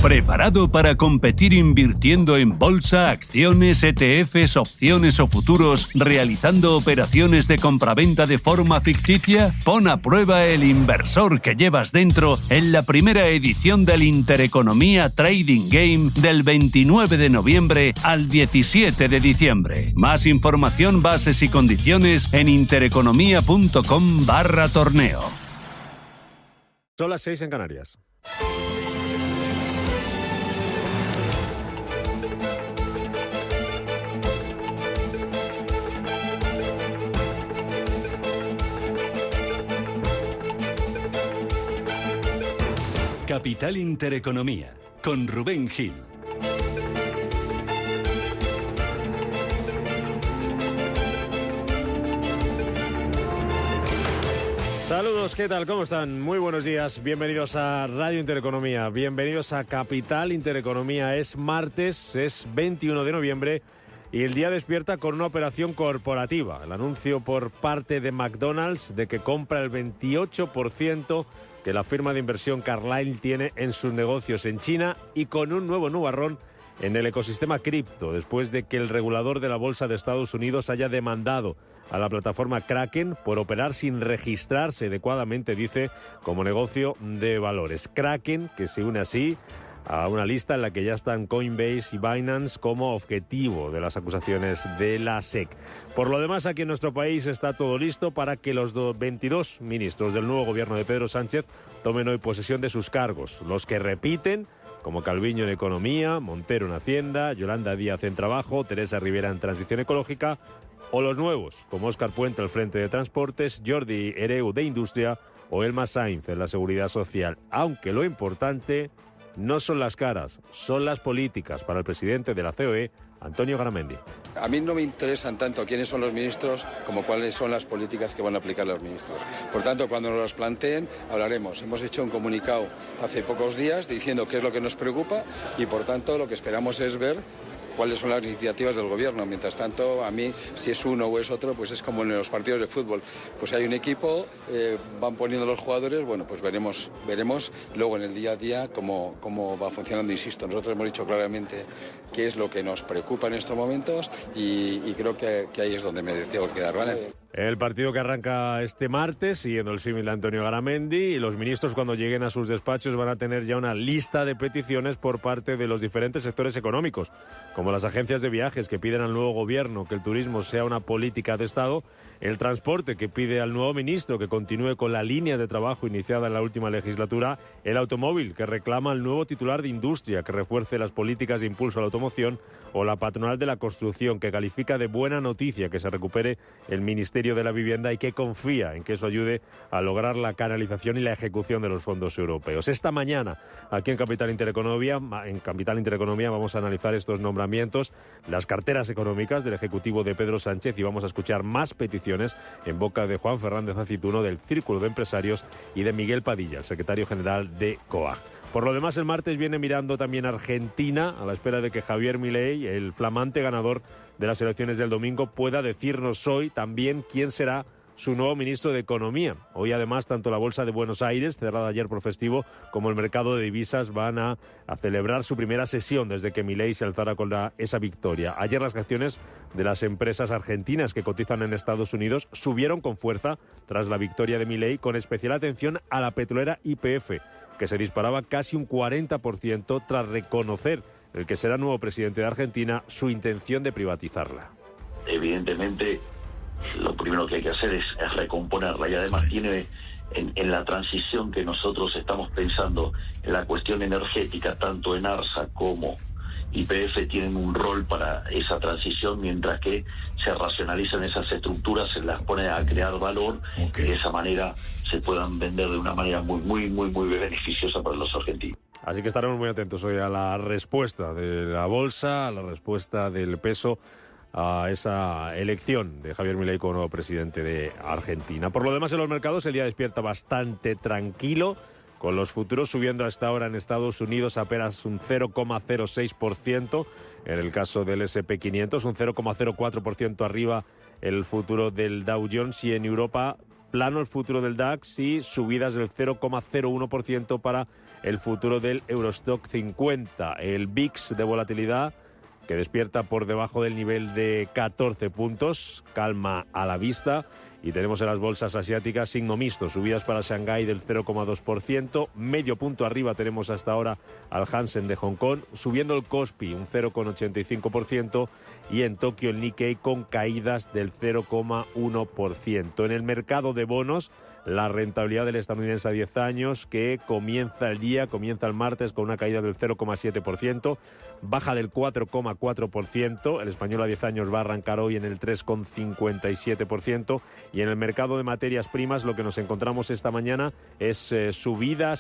¿Preparado para competir invirtiendo en bolsa, acciones, ETFs, opciones o futuros, realizando operaciones de compraventa de forma ficticia? Pon a prueba el inversor que llevas dentro en la primera edición del Intereconomía Trading Game del 29 de noviembre al 17 de diciembre. Más información, bases y condiciones en intereconomía.com/torneo. Son las 6 en Canarias. Capital Intereconomía, con Rubén Gil. Saludos, ¿qué tal? ¿Cómo están? Muy buenos días, bienvenidos a Radio Intereconomía, bienvenidos a Capital Intereconomía. Es martes, es 21 de noviembre y el día despierta con una operación corporativa. El anuncio por parte de McDonald's de que compra el 28% que la firma de inversión Carlyle tiene en sus negocios en China y con un nuevo nubarrón en el ecosistema cripto, después de que el regulador de la Bolsa de Estados Unidos haya demandado a la plataforma Kraken por operar sin registrarse adecuadamente, dice, como negocio de valores. Kraken, que se une así a una lista en la que ya están Coinbase y Binance como objetivo de las acusaciones de la SEC. Por lo demás, aquí en nuestro país está todo listo para que los 22 ministros del nuevo gobierno de Pedro Sánchez tomen hoy posesión de sus cargos. Los que repiten, como Calviño en Economía, Montero en Hacienda, Yolanda Díaz en Trabajo, Teresa Rivera en Transición Ecológica, o los nuevos, como Óscar Puente al frente de Transportes, Jordi Hereu de Industria o Elma Sainz en la Seguridad Social. Aunque lo importante no son las caras, son las políticas para el presidente de la COE, Antonio Garamendi. A mí no me interesan tanto quiénes son los ministros como cuáles son las políticas que van a aplicar los ministros. Por tanto, cuando nos las planteen, hablaremos. Hemos hecho un comunicado hace pocos días diciendo qué es lo que nos preocupa y, por tanto, lo que esperamos es ver cuáles son las iniciativas del gobierno. Mientras tanto, a mí, si es uno o es otro, pues es como en los partidos de fútbol. Pues hay un equipo, van poniendo los jugadores, bueno, pues veremos luego en el día a día cómo va funcionando. Insisto, nosotros hemos dicho claramente qué es lo que nos preocupa en estos momentos y creo que ahí es donde me tengo que quedar, ¿vale? El partido que arranca este martes, siguiendo el símil de Antonio Garamendi, y los ministros cuando lleguen a sus despachos van a tener ya una lista de peticiones por parte de los diferentes sectores económicos, como las agencias de viajes que piden al nuevo gobierno que el turismo sea una política de Estado, el transporte que pide al nuevo ministro que continúe con la línea de trabajo iniciada en la última legislatura, el automóvil que reclama al nuevo titular de Industria que refuerce las políticas de impulso a la automoción, o la patronal de la construcción que califica de buena noticia que se recupere el Ministerio de la Vivienda y que confía en que eso ayude a lograr la canalización y la ejecución de los fondos europeos. Esta mañana, aquí en Capital Intereconomía, vamos a analizar estos nombramientos, las carteras económicas del Ejecutivo de Pedro Sánchez, y vamos a escuchar más peticiones en boca de Juan Fernández Acituno del Círculo de Empresarios y de Miguel Padilla, el secretario general de COAG. Por lo demás, el martes viene mirando también Argentina, a la espera de que Javier Milei, el flamante ganador de las elecciones del domingo, pueda decirnos hoy también quién será su nuevo ministro de Economía. Hoy, además, tanto la Bolsa de Buenos Aires, cerrada ayer por festivo, como el mercado de divisas van a celebrar su primera sesión desde que Milei se alzara con esa victoria. Ayer las acciones de las empresas argentinas que cotizan en Estados Unidos subieron con fuerza tras la victoria de Milei, con especial atención a la petrolera YPF, que se disparaba casi un 40% tras reconocer el que será nuevo presidente de Argentina su intención de privatizarla. Evidentemente, lo primero que hay que hacer es recomponerla, y además tiene en la transición que nosotros estamos pensando en la cuestión energética, tanto en ARSA como YPF tienen un rol para esa transición, mientras que se racionalizan esas estructuras, se las pone a crear valor, y de esa manera se puedan vender de una manera muy beneficiosa para los argentinos. Así que estaremos muy atentos hoy a la respuesta de la bolsa, a la respuesta del peso a esa elección de Javier Milei como nuevo presidente de Argentina. Por lo demás, en los mercados el día despierta bastante tranquilo, con los futuros subiendo hasta ahora en Estados Unidos apenas un 0,06%, en el caso del S&P 500, un 0,04% arriba el futuro del Dow Jones, y en Europa plano el futuro del DAX y subidas del 0,01% para el futuro del Eurostock 50. El VIX de volatilidad, que despierta por debajo del nivel de 14 puntos, calma a la vista. Y tenemos en las bolsas asiáticas signo mixto, subidas para Shanghái del 0,2%, medio punto arriba tenemos hasta ahora al Hansen de Hong Kong, subiendo el Kospi un 0,85% y en Tokio el Nikkei con caídas del 0,1%. En el mercado de bonos, la rentabilidad del estadounidense a 10 años, que comienza el martes con una caída del 0,7%, baja del 4,4%, el español a 10 años va a arrancar hoy en el 3,57%, y en el mercado de materias primas lo que nos encontramos esta mañana es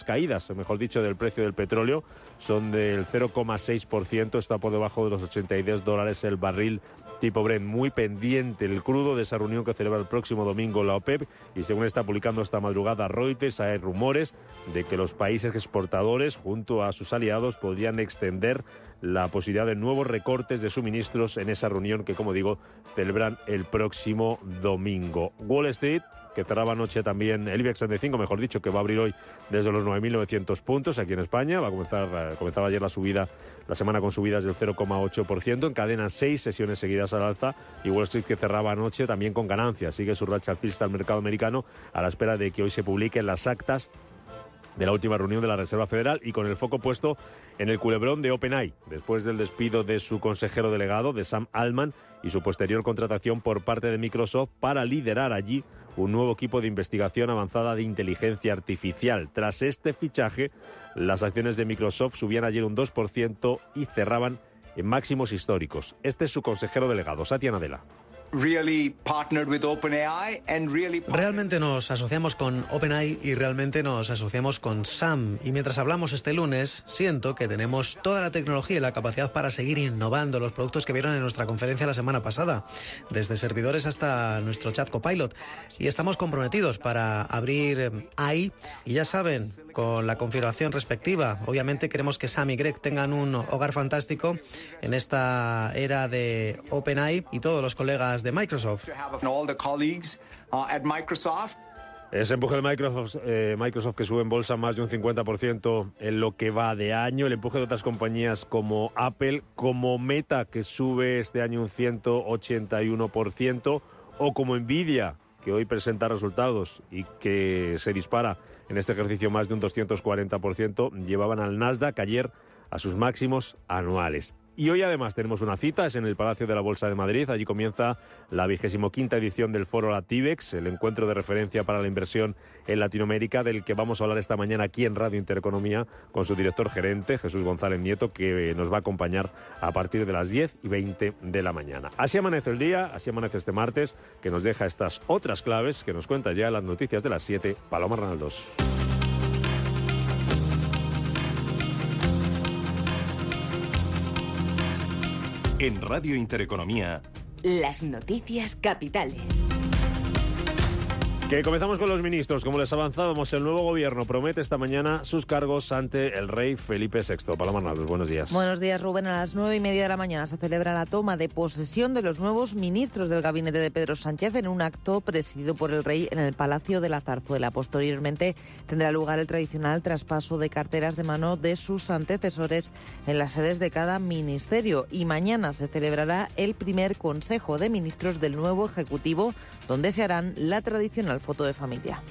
caídas, mejor dicho, del precio del petróleo, son del 0,6%, está por debajo de los $82 el barril tipo Brent. Muy pendiente el crudo de esa reunión que celebra el próximo domingo la OPEP, y según está publicando esta madrugada Reuters, hay rumores de que los países exportadores junto a sus aliados podrían extender la posibilidad de nuevos recortes de suministros en esa reunión que, como digo, celebran el próximo domingo. Wall Street, que cerraba anoche también, el IBEX 35, mejor dicho, que va a abrir hoy desde los 9.900 puntos aquí en España. Comenzaba ayer la semana con subidas del 0,8%, encadena 6 sesiones seguidas al alza, y Wall Street, que cerraba anoche también con ganancias. Sigue su racha alcista al mercado americano a la espera de que hoy se publiquen las actas de la última reunión de la Reserva Federal, y con el foco puesto en el culebrón de OpenAI, después del despido de su consejero delegado, de Sam Altman, y su posterior contratación por parte de Microsoft para liderar allí un nuevo equipo de investigación avanzada de inteligencia artificial. Tras este fichaje, las acciones de Microsoft subían ayer un 2% y cerraban en máximos históricos. Este es su consejero delegado, Satya Nadella. Realmente nos asociamos con OpenAI y realmente nos asociamos con Sam. Y mientras hablamos este lunes, siento que tenemos toda la tecnología y la capacidad para seguir innovando los productos que vieron en nuestra conferencia la semana pasada, desde servidores hasta nuestro chat Copilot. Y estamos comprometidos para abrir AI, y ya saben, con la configuración respectiva. Obviamente queremos que Sam y Greg tengan un hogar fantástico en esta era de OpenAI, y todos los colegas de Microsoft. Ese empuje de Microsoft que sube en bolsa más de un 50% en lo que va de año. El empuje de otras compañías como Apple, como Meta, que sube este año un 181%, o como Nvidia, que hoy presenta resultados y que se dispara en este ejercicio más de un 240%, llevaban al Nasdaq ayer a sus máximos anuales. Y hoy además tenemos una cita, es en el Palacio de la Bolsa de Madrid. Allí comienza la 25ª edición del Foro Latibex, el encuentro de referencia para la inversión en Latinoamérica, del que vamos a hablar esta mañana aquí en Radio Intereconomía con su director gerente, Jesús González Nieto, que nos va a acompañar a partir de las 10:20 de la mañana. Así amanece el día, así amanece este martes, que nos deja estas otras claves que nos cuenta ya las noticias de las 7, Paloma Ranaldos. En Radio Intereconomía, las noticias capitales. Que comenzamos con los ministros. Como les avanzábamos, el nuevo gobierno promete esta mañana sus cargos ante el rey Felipe VI. Paloma Arnaldos, buenos días. Buenos días, Rubén. A las 9:30 de la mañana se celebra la toma de posesión de los nuevos ministros del gabinete de Pedro Sánchez en un acto presidido por el rey en el Palacio de la Zarzuela. Posteriormente tendrá lugar el tradicional traspaso de carteras de mano de sus antecesores en las sedes de cada ministerio. Y mañana se celebrará el primer Consejo de Ministros del nuevo Ejecutivo, donde se harán la tradicional foto de familia.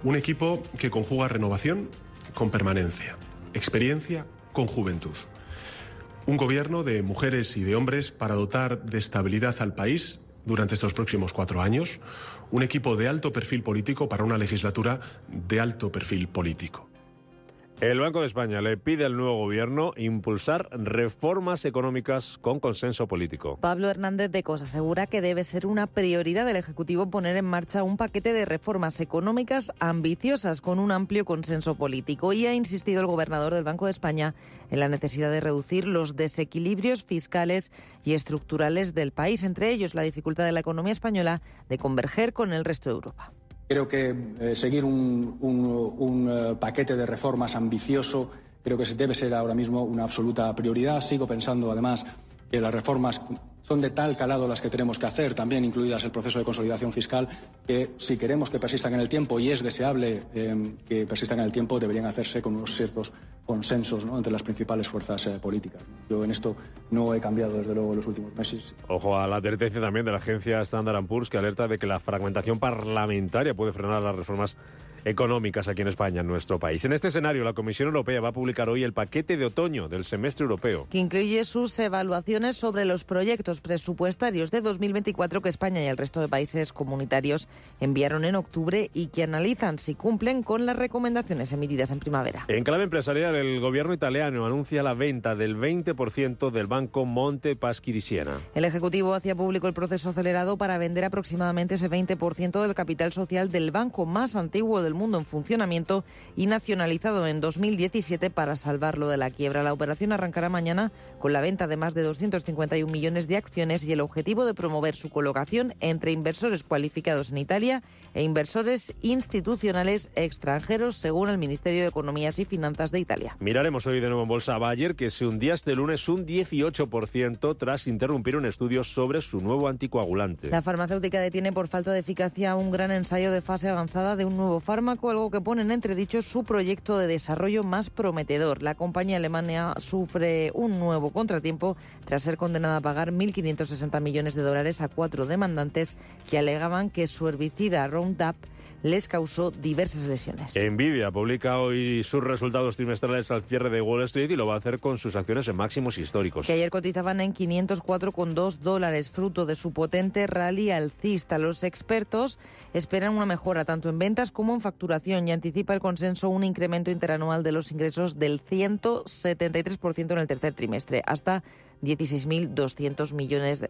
Un equipo que conjuga renovación con permanencia, experiencia con juventud. Un gobierno de mujeres y de hombres para dotar de estabilidad al país durante estos próximos 4 años. Un equipo de alto perfil político para una legislatura de alto perfil político. El Banco de España le pide al nuevo gobierno impulsar reformas económicas con consenso político. Pablo Hernández de Cos asegura que debe ser una prioridad del Ejecutivo poner en marcha un paquete de reformas económicas ambiciosas con un amplio consenso político, y ha insistido el gobernador del Banco de España en la necesidad de reducir los desequilibrios fiscales y estructurales del país, entre ellos la dificultad de la economía española de converger con el resto de Europa. Creo que seguir un paquete de reformas ambicioso creo que debe ser ahora mismo una absoluta prioridad. Sigo pensando, además, que las reformas son de tal calado las que tenemos que hacer, también incluidas el proceso de consolidación fiscal, que si queremos que persistan en el tiempo, y es deseable que persistan en el tiempo, deberían hacerse con unos ciertos consensos, ¿no?, entre las principales fuerzas políticas. Yo en esto no he cambiado desde luego en los últimos meses. Ojo a la advertencia también de la agencia Standard & Poor's, que alerta de que la fragmentación parlamentaria puede frenar las reformas económicas aquí en España, en nuestro país. En este escenario, la Comisión Europea va a publicar hoy el paquete de otoño del semestre europeo, que incluye sus evaluaciones sobre los proyectos presupuestarios de 2024 que España y el resto de países comunitarios enviaron en octubre y que analizan si cumplen con las recomendaciones emitidas en primavera. En clave empresarial, el gobierno italiano anuncia la venta del 20% del banco Monte Paschi di Siena. El Ejecutivo hacía público el proceso acelerado para vender aproximadamente ese 20% del capital social del banco más antiguo del mundo en funcionamiento y nacionalizado en 2017 para salvarlo de la quiebra. La operación arrancará mañana con la venta de más de 251 millones de acciones y el objetivo de promover su colocación entre inversores cualificados en Italia e inversores institucionales extranjeros, según el Ministerio de Economías y Finanzas de Italia. Miraremos hoy de nuevo en bolsa a Bayer, que se hundía este lunes un 18% tras interrumpir un estudio sobre su nuevo anticoagulante. La farmacéutica detiene por falta de eficacia un gran ensayo de fase avanzada de un nuevo fármaco, algo que pone en entredicho su proyecto de desarrollo más prometedor. La compañía alemana sufre un nuevo contratiempo tras ser condenada a pagar $1.560 millones a 4 demandantes que alegaban que su herbicida Roundup les causó diversas lesiones. Nvidia publica hoy sus resultados trimestrales al cierre de Wall Street y lo va a hacer con sus acciones en máximos históricos. Que ayer cotizaban en $504,2, fruto de su potente rally alcista. Los expertos esperan una mejora tanto en ventas como en facturación y anticipa el consenso un incremento interanual de los ingresos del 173% en el tercer trimestre, hasta $16.200 millones.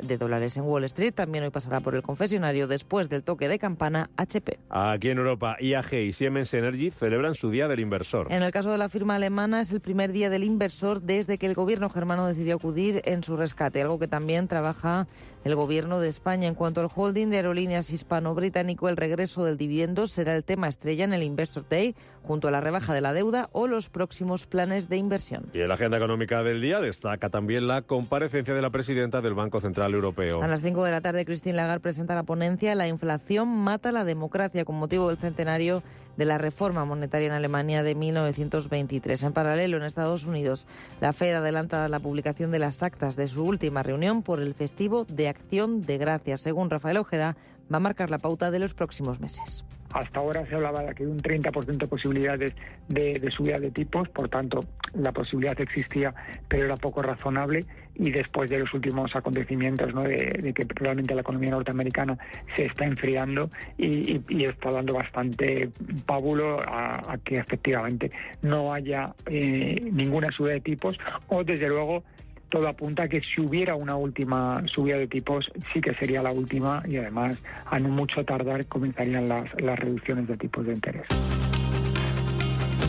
En Wall Street también hoy pasará por el confesionario después del toque de campana HP. Aquí en Europa, IAG y Siemens Energy celebran su Día del Inversor. En el caso de la firma alemana es el primer Día del Inversor desde que el gobierno germano decidió acudir en su rescate, algo que también trabaja el gobierno de España. En cuanto al holding de aerolíneas hispano-británico, el regreso del dividendo será el tema estrella en el Investor Day, junto a la rebaja de la deuda o los próximos planes de inversión. Y en la agenda económica del día destaca también la comparecencia de la presidenta del Banco Central Europeo. A las 5 de la tarde, Christine Lagarde presenta la ponencia La inflación mata la democracia, con motivo del centenario de la reforma monetaria en Alemania de 1923. En paralelo, en Estados Unidos, la Fed adelanta la publicación de las actas de su última reunión por el festivo de Acción de Gracias. Según Rafael Ojeda, va a marcar la pauta de los próximos meses. Hasta ahora se hablaba de que hay un 30% de posibilidades de subida de tipos, por tanto, la posibilidad existía, pero era poco razonable, y después de los últimos acontecimientos, ¿no?, de que realmente la economía norteamericana se está enfriando y está dando bastante pábulo a que efectivamente no haya ninguna subida de tipos, o desde luego todo apunta a que si hubiera una última subida de tipos, sí que sería la última, y además a no mucho tardar comenzarían las reducciones de tipos de interés.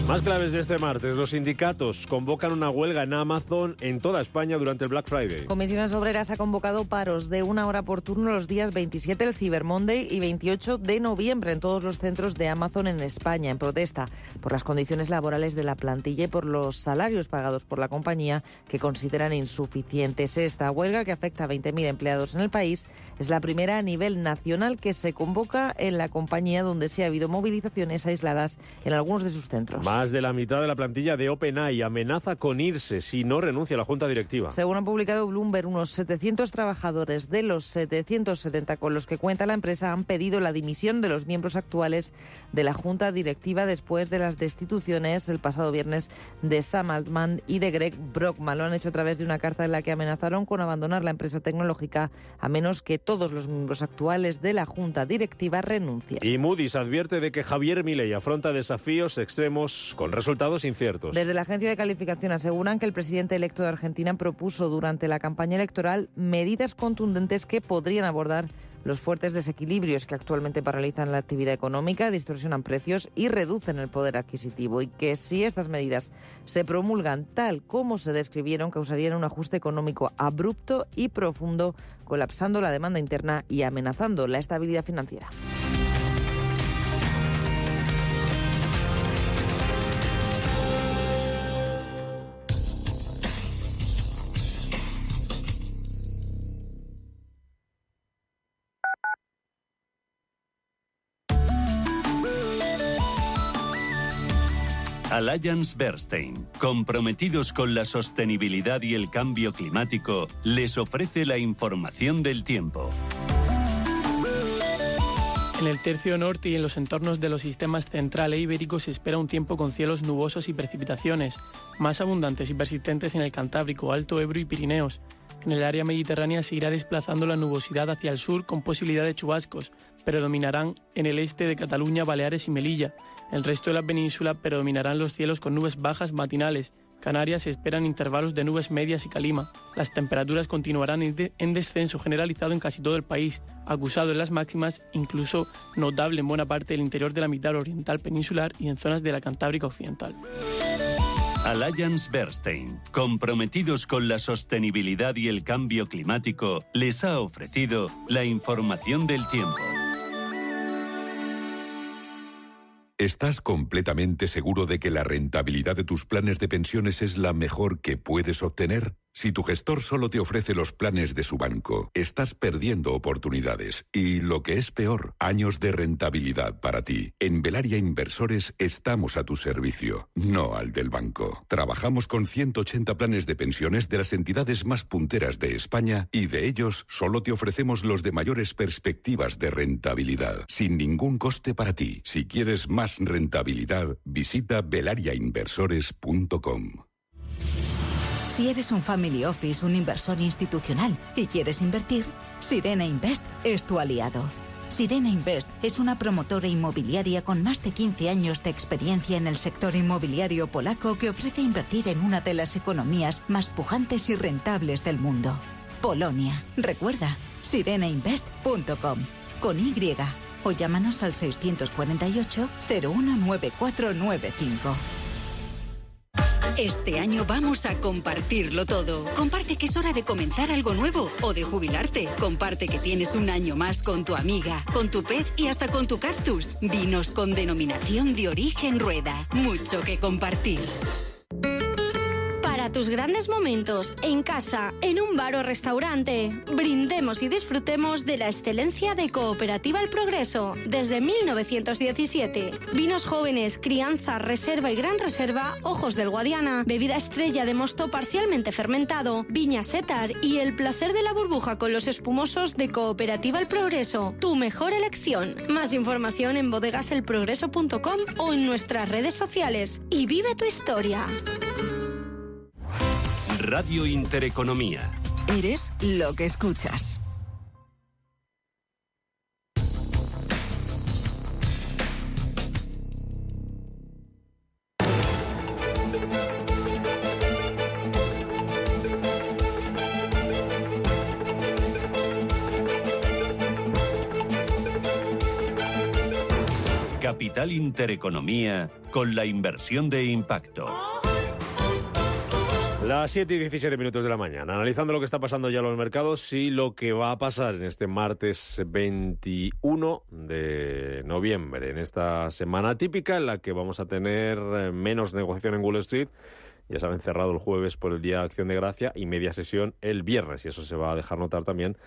Más claves de este martes. Los sindicatos convocan una huelga en Amazon en toda España durante el Black Friday. Comisiones Obreras ha convocado paros de 1 hora por turno los días 27, el Cyber Monday, y 28 de noviembre en todos los centros de Amazon en España, en protesta por las condiciones laborales de la plantilla y por los salarios pagados por la compañía, que consideran insuficientes. Esta huelga, que afecta a 20.000 empleados en el país, es la primera a nivel nacional que se convoca en la compañía, donde sí ha habido movilizaciones aisladas en algunos de sus centros. Más de la mitad de la plantilla de OpenAI amenaza con irse si no renuncia a la junta directiva. Según ha publicado Bloomberg, unos 700 trabajadores de los 770 con los que cuenta la empresa han pedido la dimisión de los miembros actuales de la junta directiva después de las destituciones el pasado viernes de Sam Altman y de Greg Brockman. Lo han hecho a través de una carta en la que amenazaron con abandonar la empresa tecnológica a menos que todos los miembros actuales de la junta directiva renuncien. Y Moody's advierte de que Javier Milei afronta desafíos extremos con resultados inciertos. Desde la agencia de calificación aseguran que el presidente electo de Argentina propuso durante la campaña electoral medidas contundentes que podrían abordar los fuertes desequilibrios que actualmente paralizan la actividad económica, distorsionan precios y reducen el poder adquisitivo, y que si estas medidas se promulgan tal como se describieron, causarían un ajuste económico abrupto y profundo, colapsando la demanda interna y amenazando la estabilidad financiera. Allianz Bernstein, comprometidos con la sostenibilidad y el cambio climático, les ofrece la información del tiempo. En el tercio norte y en los entornos de los sistemas central e ibérico se espera un tiempo con cielos nubosos y precipitaciones, más abundantes y persistentes en el Cantábrico, Alto Ebro y Pirineos. En el área mediterránea se irá desplazando la nubosidad hacia el sur con posibilidad de chubascos. Predominarán en el este de Cataluña, Baleares y Melilla. En el resto de la península predominarán los cielos con nubes bajas matinales. Canarias se esperan intervalos de nubes medias y calima. Las temperaturas continuarán en descenso generalizado en casi todo el país, acusado en las máximas, incluso notable en buena parte del interior de la mitad oriental peninsular y en zonas de la Cantábrica occidental. Allianz Bernstein, comprometidos con la sostenibilidad y el cambio climático, les ha ofrecido la información del tiempo. ¿Estás completamente seguro de que la rentabilidad de tus planes de pensiones es la mejor que puedes obtener? Si tu gestor solo te ofrece los planes de su banco, estás perdiendo oportunidades y, lo que es peor, años de rentabilidad para ti. En Velaria Inversores estamos a tu servicio, no al del banco. Trabajamos con 180 planes de pensiones de las entidades más punteras de España y de ellos solo te ofrecemos los de mayores perspectivas de rentabilidad, sin ningún coste para ti. Si quieres más rentabilidad, visita velariainversores.com. Si eres un family office, un inversor institucional y quieres invertir, Sirena Invest es tu aliado. Sirena Invest es una promotora inmobiliaria con más de 15 años de experiencia en el sector inmobiliario polaco que ofrece invertir en una de las economías más pujantes y rentables del mundo. Polonia. Recuerda, sirenainvest.com con Y o llámanos al 648 019495. Este año vamos a compartirlo todo. Comparte que es hora de comenzar algo nuevo o de jubilarte. Comparte que tienes un año más con tu amiga, con tu pez y hasta con tu cactus. Vinos con denominación de origen Rueda. Mucho que compartir. Para tus grandes momentos, en casa, en un bar o restaurante, brindemos y disfrutemos de la excelencia de Cooperativa El Progreso, desde 1917. Vinos jóvenes, crianza, reserva y gran reserva, Ojos del Guadiana, bebida estrella de mosto parcialmente fermentado, viña Setar y el placer de la burbuja con los espumosos de Cooperativa El Progreso. Tu mejor elección. Más información en bodegaselprogreso.com o en nuestras redes sociales. Y vive tu historia. Radio Intereconomía. Eres lo que escuchas. Capital Intereconomía con la inversión de impacto. Las 7 y 17 minutos de la mañana, analizando lo que está pasando ya en los mercados y lo que va a pasar en este martes 21 de noviembre, en esta semana típica en la que vamos a tener menos negociación en Wall Street. Ya saben, cerrado el jueves por el Día de Acción de Gracia y media sesión el viernes, y eso se va a dejar notar también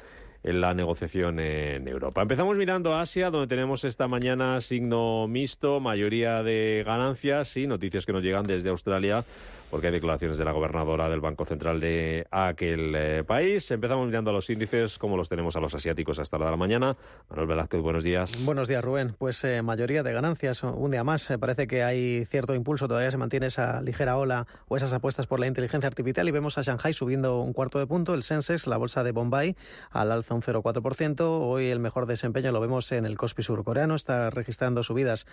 en la negociación en Europa. Empezamos mirando a Asia, donde tenemos esta mañana signo mixto, mayoría de ganancias y noticias que nos llegan desde Australia, porque hay declaraciones de la gobernadora del Banco Central de aquel país. Empezamos mirando a los índices, como los tenemos a los asiáticos hasta la de la mañana. Manuel Velázquez, buenos días. Buenos días, Rubén. Pues mayoría de ganancias, un día más. Parece que hay cierto impulso, todavía se mantiene esa ligera ola o esas apuestas por la inteligencia artificial y vemos a Shanghai subiendo un cuarto de punto, el Sensex, la bolsa de Bombay, al alza un 0,4%. Hoy el mejor desempeño lo vemos en el Kospi surcoreano, está registrando subidas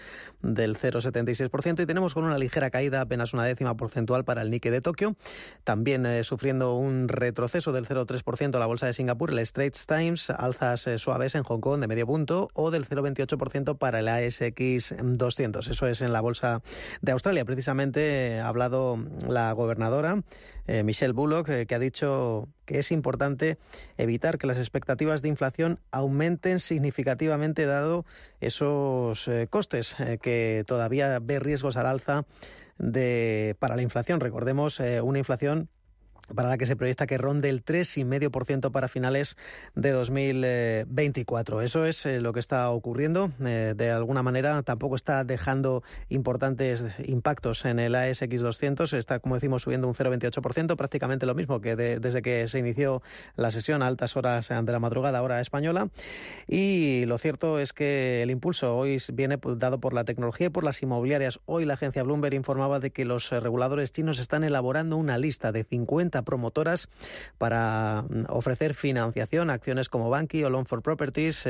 del 0,76% y tenemos con una ligera caída, apenas una décima porcentual para el Nikkei de Tokio, también sufriendo un retroceso del 0,3% la bolsa de Singapur, el Straits Times, alzas suaves en Hong Kong de medio punto o del 0,28% para el ASX 200. Eso es en la bolsa de Australia. Precisamente ha hablado la gobernadora Michelle Bullock, que ha dicho que es importante evitar que las expectativas de inflación aumenten significativamente dado esos costes que todavía ve riesgos al alza para la inflación. Recordemos una inflación para la que se proyecta que ronde el 3,5% para finales de 2024. Eso es lo que está ocurriendo. De alguna manera tampoco está dejando importantes impactos en el ASX 200. Está, como decimos, subiendo un 0,28%, prácticamente lo mismo que desde que se inició la sesión a altas horas de la madrugada, hora española. Y lo cierto es que el impulso hoy viene dado por la tecnología y por las inmobiliarias. Hoy la agencia Bloomberg informaba de que los reguladores chinos están elaborando una lista de 50 promotoras para ofrecer financiación a acciones como Vanke o Loan for Properties.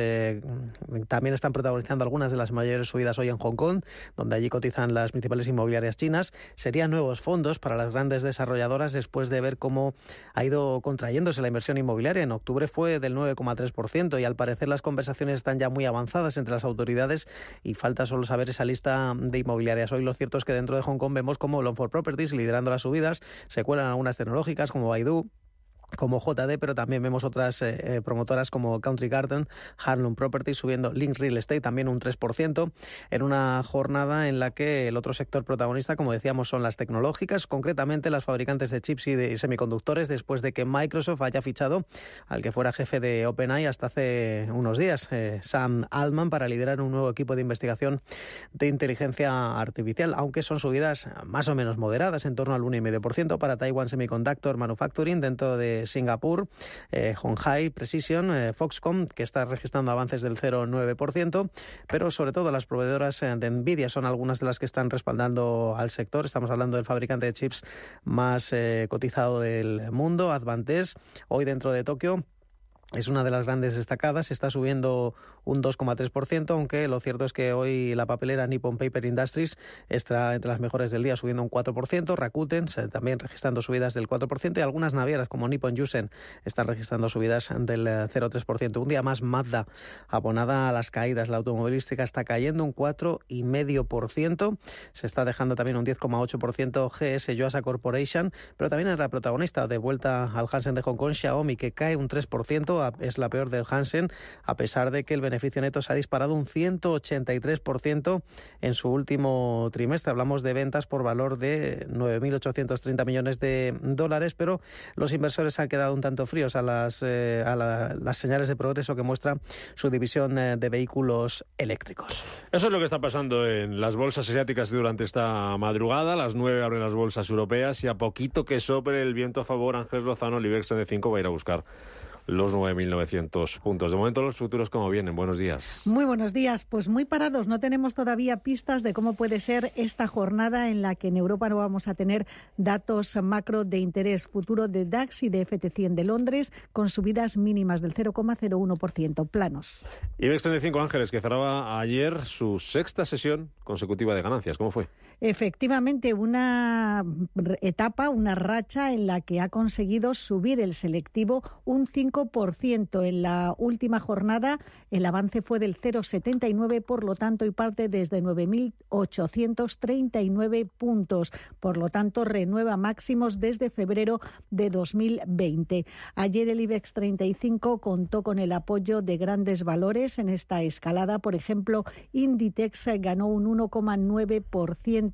También están protagonizando algunas de las mayores subidas hoy en Hong Kong, donde allí cotizan las principales inmobiliarias chinas. Serían nuevos fondos para las grandes desarrolladoras después de ver cómo ha ido contrayéndose la inversión inmobiliaria. En octubre fue del 9,3% y al parecer las conversaciones están ya muy avanzadas entre las autoridades y falta solo saber esa lista de inmobiliarias. Hoy lo cierto es que dentro de Hong Kong vemos como Loan for Properties liderando las subidas, se cuelan algunas tecnológicas como Baidu, como JD, pero también vemos otras promotoras como Country Garden, Harlem Properties subiendo, Link Real Estate también un 3%, en una jornada en la que el otro sector protagonista, como decíamos, son las tecnológicas, concretamente las fabricantes de chips y de semiconductores, después de que Microsoft haya fichado al que fuera jefe de OpenAI hasta hace unos días, Sam Altman, para liderar un nuevo equipo de investigación de inteligencia artificial, aunque son subidas más o menos moderadas, en torno al 1,5% para Taiwan Semiconductor Manufacturing, dentro de Singapur, Honghai Precision, Foxconn, que está registrando avances del 0,9%, pero sobre todo las proveedoras de Nvidia son algunas de las que están respaldando al sector. Estamos hablando del fabricante de chips más cotizado del mundo, Advantest, hoy dentro de Tokio. Es una de las grandes destacadas, está subiendo un 2,3%, aunque lo cierto es que hoy la papelera Nippon Paper Industries está entre las mejores del día, subiendo un 4%, Rakuten también registrando subidas del 4%, y algunas navieras como Nippon Yusen están registrando subidas del 0,3%. Un día más Mazda, abonada a las caídas, la automovilística está cayendo un 4,5%, se está dejando también un 10,8% GS Yuasa Corporation, pero también es la protagonista, de vuelta al Hansen de Hong Kong, Xiaomi, que cae un 3%, es la peor del Hansen, a pesar de que el beneficio neto se ha disparado un 183% en su último trimestre. Hablamos de ventas por valor de 9.830 millones de dólares, pero los inversores han quedado un tanto fríos a las señales de progreso que muestra su división de vehículos eléctricos. Eso es lo que está pasando en las bolsas asiáticas durante esta madrugada. A las 9 abren las bolsas europeas y a poquito que sople el viento a favor, Ángeles Lozano, el IBEX 35 va a ir a buscar los 9.900 puntos. De momento los futuros, ¿cómo vienen? Buenos días. Muy buenos días. Pues muy parados. No tenemos todavía pistas de cómo puede ser esta jornada en la que en Europa no vamos a tener datos macro de interés futuro de DAX y de FT100 de Londres, con subidas mínimas del 0,01%, planos. IBEX 35, Ángeles, que cerraba ayer su sexta sesión consecutiva de ganancias. ¿Cómo fue? Efectivamente, una etapa, una racha en la que ha conseguido subir el selectivo un 5%. En la última jornada el avance fue del 0,79, por lo tanto, y parte desde 9.839 puntos. Por lo tanto, renueva máximos desde febrero de 2020. Ayer el IBEX 35 contó con el apoyo de grandes valores en esta escalada. Por ejemplo, Inditex ganó un 1,9%.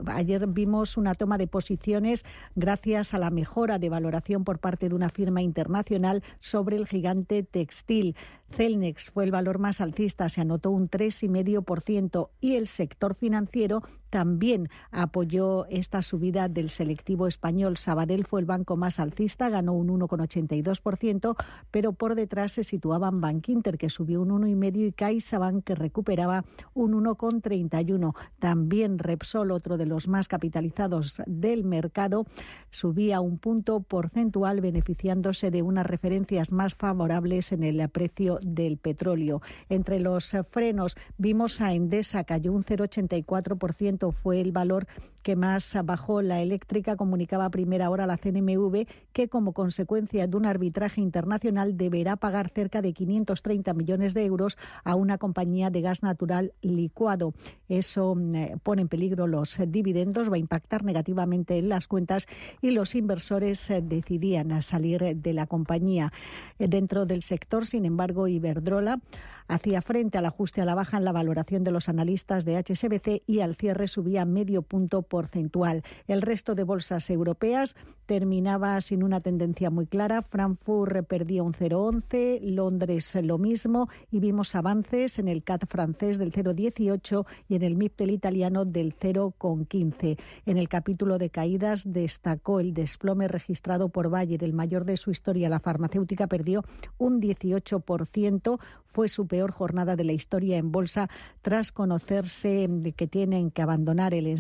Ayer vimos una toma de posiciones gracias a la mejora de valoración por parte de una firma internacional sobre el gigante textil. Celnex fue el valor más alcista, se anotó un 3,5%, y el sector financiero también apoyó esta subida del selectivo español. Sabadell fue el banco más alcista, ganó un 1,82%, pero por detrás se situaban Bankinter, que subió un 1,5%, y CaixaBank, que recuperaba un 1,31%. También Repsol, otro de los más capitalizados del mercado, subía un punto porcentual, beneficiándose de unas referencias más favorables en el precio del petróleo. Entre los frenos vimos a Endesa, cayó un 0,84%, fue el valor que más bajó. La eléctrica comunicaba a primera hora la CNMV que, como consecuencia de un arbitraje internacional, deberá pagar cerca de 530 millones de euros a una compañía de gas natural licuado. Eso pone en peligro los dividendos, va a impactar negativamente en las cuentas, y los inversores decidían salir de la compañía. Dentro del sector, sin embargo, Iberdrola hacía frente al ajuste a la baja en la valoración de los analistas de HSBC y al cierre subía medio punto porcentual. El resto de bolsas europeas terminaba sin una tendencia muy clara. Frankfurt perdía un 0,11, Londres lo mismo, y vimos avances en el CAC francés del 0,18 y en el MIP del italiano del 0,15. En el capítulo de caídas destacó el desplome registrado por Bayer, el mayor de su historia. La farmacéutica perdió un 18%, fue su peor jornada de la historia en bolsa tras conocerse que tienen que abandonar el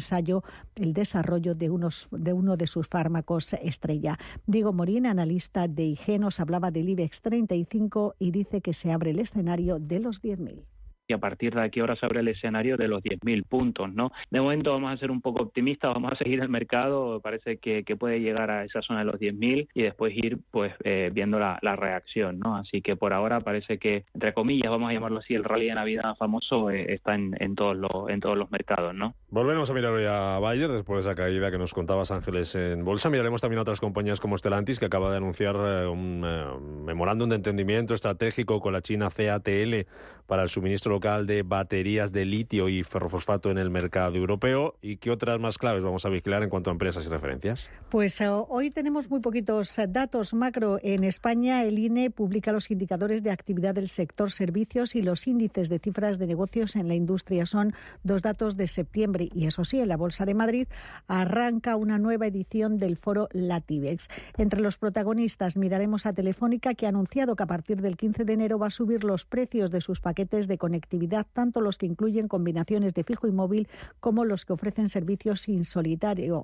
desarrollo de uno de sus fármacos estrella. Diego Morín, analista de IG, nos hablaba del IBEX 35 y dice que se abre el escenario de los 10.000. Y a partir de aquí ahora se abre el escenario de los 10.000 puntos, ¿no? De momento vamos a ser un poco optimistas, vamos a seguir el mercado, parece que puede llegar a esa zona de los 10.000 y después ir pues viendo la reacción, ¿no? Así que por ahora parece que, entre comillas, vamos a llamarlo así, el rally de Navidad famoso está en todos los mercados, ¿no? Volveremos a mirar hoy a Bayer después de esa caída que nos contabas, Ángeles, en bolsa. Miraremos también a otras compañías como Stellantis, que acaba de anunciar un memorándum de entendimiento estratégico con la China CATL para el suministro local de baterías de litio y ferrofosfato en el mercado europeo. ¿Y qué otras más claves vamos a vigilar en cuanto a empresas y referencias? Pues hoy tenemos muy poquitos datos macro. En España, el INE publica los indicadores de actividad del sector servicios y los índices de cifras de negocios en la industria. Son 2 datos de septiembre y, eso sí, en la Bolsa de Madrid arranca una nueva edición del foro Latibex. Entre los protagonistas miraremos a Telefónica, que ha anunciado que a partir del 15 de enero va a subir los precios de sus paquetes de conectividad, tanto los que incluyen combinaciones de fijo y móvil como los que ofrecen servicios en solitario.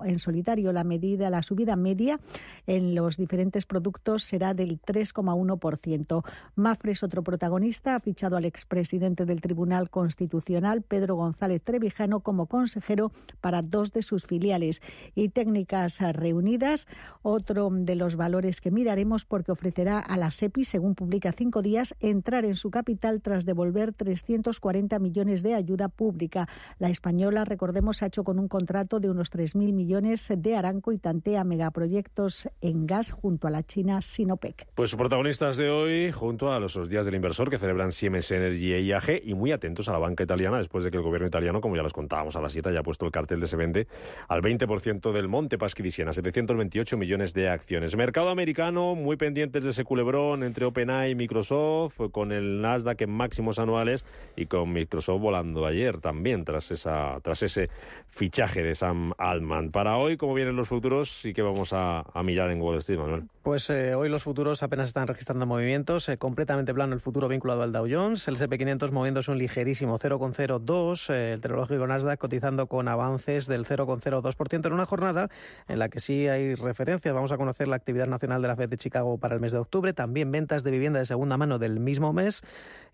La subida media en los diferentes productos será del 3,1%. Mapfre es otro protagonista, ha fichado al expresidente del Tribunal Constitucional, Pedro González Trevijano, como consejero para 2 de sus filiales. Y Técnicas Reunidas, otro de los valores que miraremos, porque ofrecerá a la SEPI, según publica 5 días, entrar en su capital tras devolver 340 millones de ayuda pública. La española, recordemos, ha hecho con un contrato de unos 3.000 millones de Aramco y tantea megaproyectos en gas junto a la china Sinopec. Pues protagonistas de hoy, junto a los días del inversor que celebran Siemens Energy e IAG, y muy atentos a la banca italiana, después de que el gobierno italiano, como ya les contábamos a las 7, haya puesto el cartel de se vende al 20% del Monte Paschi di Siena, 728 millones de acciones. Mercado americano, muy pendientes de ese culebrón entre OpenAI y Microsoft, con el Nasdaq en máximos anuales y con Microsoft volando ayer también tras ese fichaje de Sam Altman. Para hoy, ¿cómo vienen los futuros y qué vamos a mirar en Wall Street, Manuel? Pues hoy los futuros apenas están registrando movimientos, completamente plano el futuro vinculado al Dow Jones, el S&P 500 moviéndose un ligerísimo 0,02, el tecnológico Nasdaq cotizando con avances del 0,02% en una jornada en la que sí hay referencias. Vamos a conocer la actividad nacional de la FED de Chicago para el mes de octubre, también ventas de vivienda de segunda mano del mismo mes,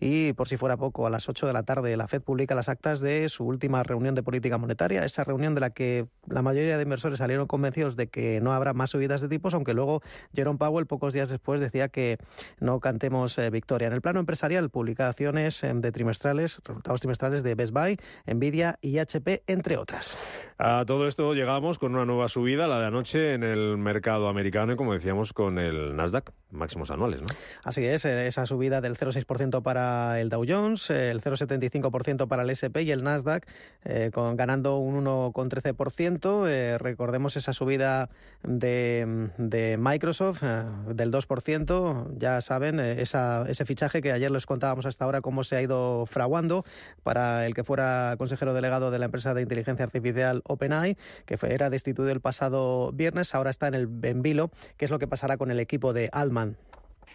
y por si fuera poco, a las 8 de la tarde la FED publica las actas de su última reunión de política monetaria, esa reunión de la que la mayoría de inversores salieron convencidos de que no habrá más subidas de tipos, aunque luego Jerome Powell pocos días después decía que no cantemos victoria. En el plano empresarial, publicaciones de resultados trimestrales de Best Buy, Nvidia y HP, entre otras. A todo esto llegamos con una nueva subida, la de anoche, en el mercado americano y, como decíamos, con el Nasdaq, máximos anuales, ¿no? Así es, esa subida del 0,6% para el Dow Jones, el 0,75% para el S&P y el Nasdaq ganando un 1,13%. Recordemos esa subida de Microsoft del 2%. Ya saben, ese fichaje que ayer les contábamos hasta ahora cómo se ha ido fraguando para el que fuera consejero delegado de la empresa de inteligencia artificial OpenAI, que era destituido el pasado viernes. Ahora está en vilo. ¿Qué es lo que pasará con el equipo de Altman?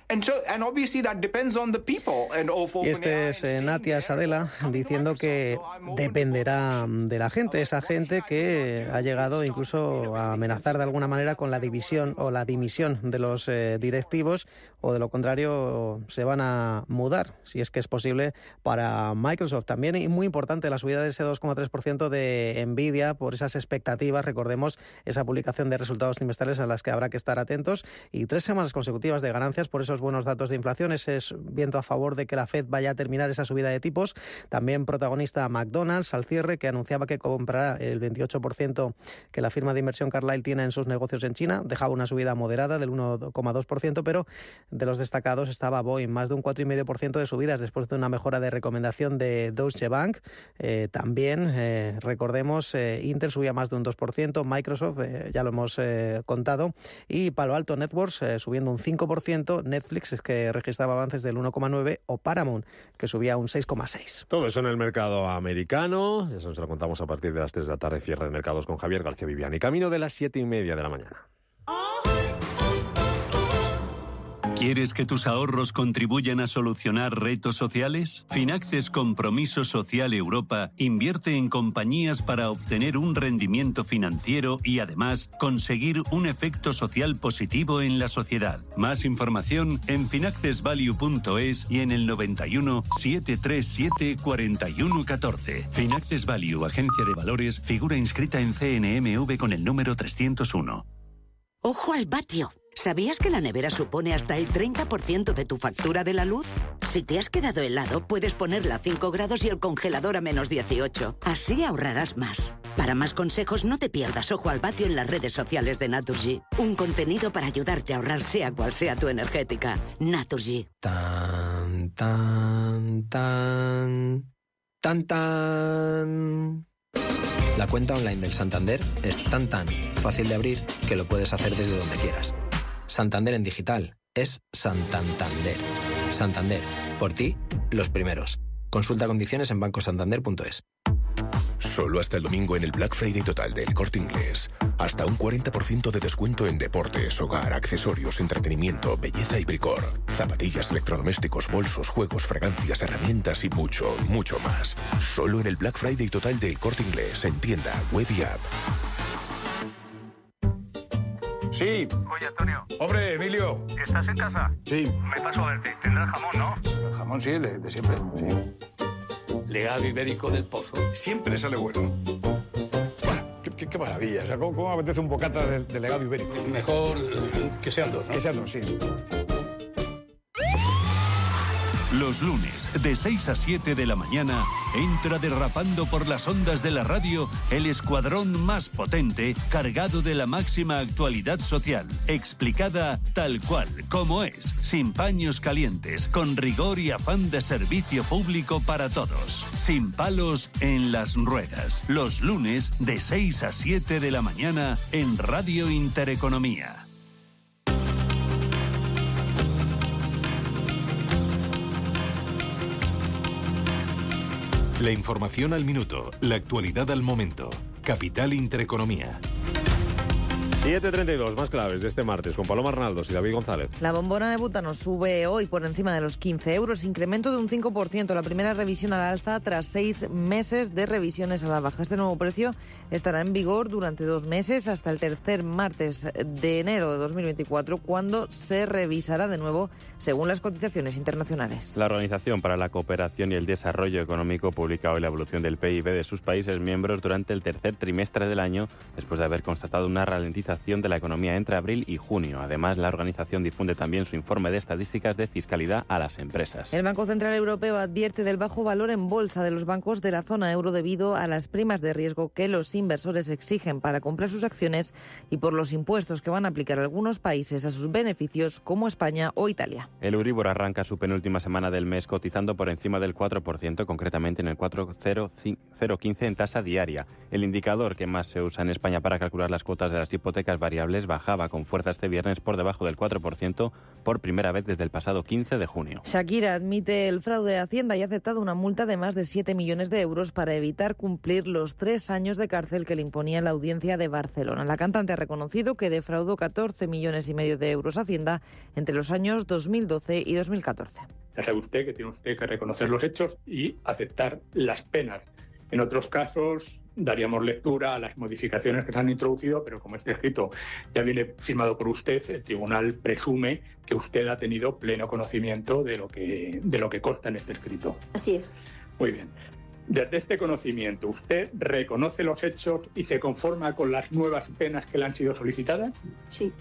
Y este es Natya Sadella diciendo que dependerá de la gente, esa gente que ha llegado incluso a amenazar de alguna manera con la división o la dimisión de los directivos, o de lo contrario se van a mudar, si es que es posible, para Microsoft. También, y muy importante, la subida de ese 2,3% de Nvidia por esas expectativas. Recordemos esa publicación de resultados trimestrales a las que habrá que estar atentos, y 3 semanas consecutivas de ganancias por esos buenos datos de inflación, ese es viento a favor de que la Fed vaya a terminar esa subida de tipos. También protagonista McDonald's al cierre, que anunciaba que comprará el 28% que la firma de inversión Carlyle tiene en sus negocios en China. Dejaba una subida moderada del 1,2%, pero de los destacados estaba Boeing, más de un 4,5% de subidas después de una mejora de recomendación de Deutsche Bank. También, recordemos, Intel subía más de un 2%, Microsoft, ya lo hemos contado, y Palo Alto Networks subiendo un 5%, Netflix, que registraba avances del 1,9%, o Paramount, que subía un 6,6%. Todo eso en el mercado americano. Eso nos lo contamos a partir de las 3 de la tarde, cierre de mercados con Javier García Viviani. Camino de las 7:30 de la mañana. ¿Quieres que tus ahorros contribuyan a solucionar retos sociales? Finaxes Compromiso Social Europa invierte en compañías para obtener un rendimiento financiero y además conseguir un efecto social positivo en la sociedad. Más información en finaccesvalue.es y en el 91 737 4114. Finaxes Value, agencia de valores, figura inscrita en CNMV con el número 301. ¡Ojo al vatio! ¿Sabías que la nevera supone hasta el 30% de tu factura de la luz? Si te has quedado helado, puedes ponerla a 5 grados y el congelador a menos 18. Así ahorrarás más. Para más consejos, no te pierdas Ojo al vatio en las redes sociales de Naturgy. Un contenido para ayudarte a ahorrar sea cual sea tu energética. Naturgy. Tan, tan, tan, tan, tan. La cuenta online del Santander es tan fácil de abrir que lo puedes hacer desde donde quieras. Santander en digital es Santander. Santander, por ti, los primeros. Consulta condiciones en bancosantander.es. Solo hasta el domingo en el Black Friday total del Corte Inglés. Hasta un 40% de descuento en deportes, hogar, accesorios, entretenimiento, belleza y bricor. Zapatillas, electrodomésticos, bolsos, juegos, fragancias, herramientas y mucho, mucho más. Solo en el Black Friday total del Corte Inglés, en tienda, web y app. Sí. Oye, Antonio. Hombre, Emilio. ¿Estás en casa? Sí. Me paso a verte. Tendrás jamón, ¿no? El jamón sí, de siempre, sí. Legado ibérico del Pozo. Siempre sale bueno. Qué maravilla. O sea, ¿cómo apetece un bocata de legado ibérico? Mejor que sean dos, ¿no? Que sean dos, sí. Los lunes, de 6 a 7 de la mañana, entra derrapando por las ondas de la radio el escuadrón más potente, cargado de la máxima actualidad social, explicada tal cual, como es, sin paños calientes, con rigor y afán de servicio público para todos, sin palos en las ruedas. Los lunes, de 6 a 7 de la mañana, en Radio Intereconomía. La información al minuto, la actualidad al momento. Capital Intereconomía. 7:32, más claves de este martes con Paloma Arnaldos y David González. La bombona de butano sube hoy por encima de los 15 euros, incremento de un 5%, la primera revisión al alza tras 6 meses de revisiones a la baja. Este nuevo precio estará en vigor durante 2 meses hasta el tercer martes de enero de 2024, cuando se revisará de nuevo según las cotizaciones internacionales. La Organización para la Cooperación y el Desarrollo Económico publica hoy la evolución del PIB de sus países miembros durante el tercer trimestre del año, después de haber constatado una ralentización de la economía entre abril y junio. Además, la organización difunde también su informe de estadísticas de fiscalidad a las empresas. El Banco Central Europeo advierte del bajo valor en bolsa de los bancos de la zona euro debido a las primas de riesgo que los inversores exigen para comprar sus acciones y por los impuestos que van a aplicar algunos países a sus beneficios, como España o Italia. El Euribor arranca su penúltima semana del mes cotizando por encima del 4%, concretamente en el 4,015 en tasa diaria. El indicador que más se usa en España para calcular las cuotas de las hipotecas variables bajaba con fuerza este viernes por debajo del 4% por primera vez desde el pasado 15 de junio. Shakira admite el fraude de Hacienda y ha aceptado una multa de más de 7 millones de euros para evitar cumplir los 3 años de cárcel que le imponía la audiencia de Barcelona. La cantante ha reconocido que defraudó 14 millones y medio de euros a Hacienda entre los años 2012 y 2014. Ya sabe usted que tiene usted que reconocer los hechos y aceptar las penas. En otros casos daríamos lectura a las modificaciones que se han introducido, pero como este escrito ya viene firmado por usted, el tribunal presume que usted ha tenido pleno conocimiento de lo que consta en este escrito. Así es. Muy bien. Desde este conocimiento, ¿usted reconoce los hechos y se conforma con las nuevas penas que le han sido solicitadas? Sí.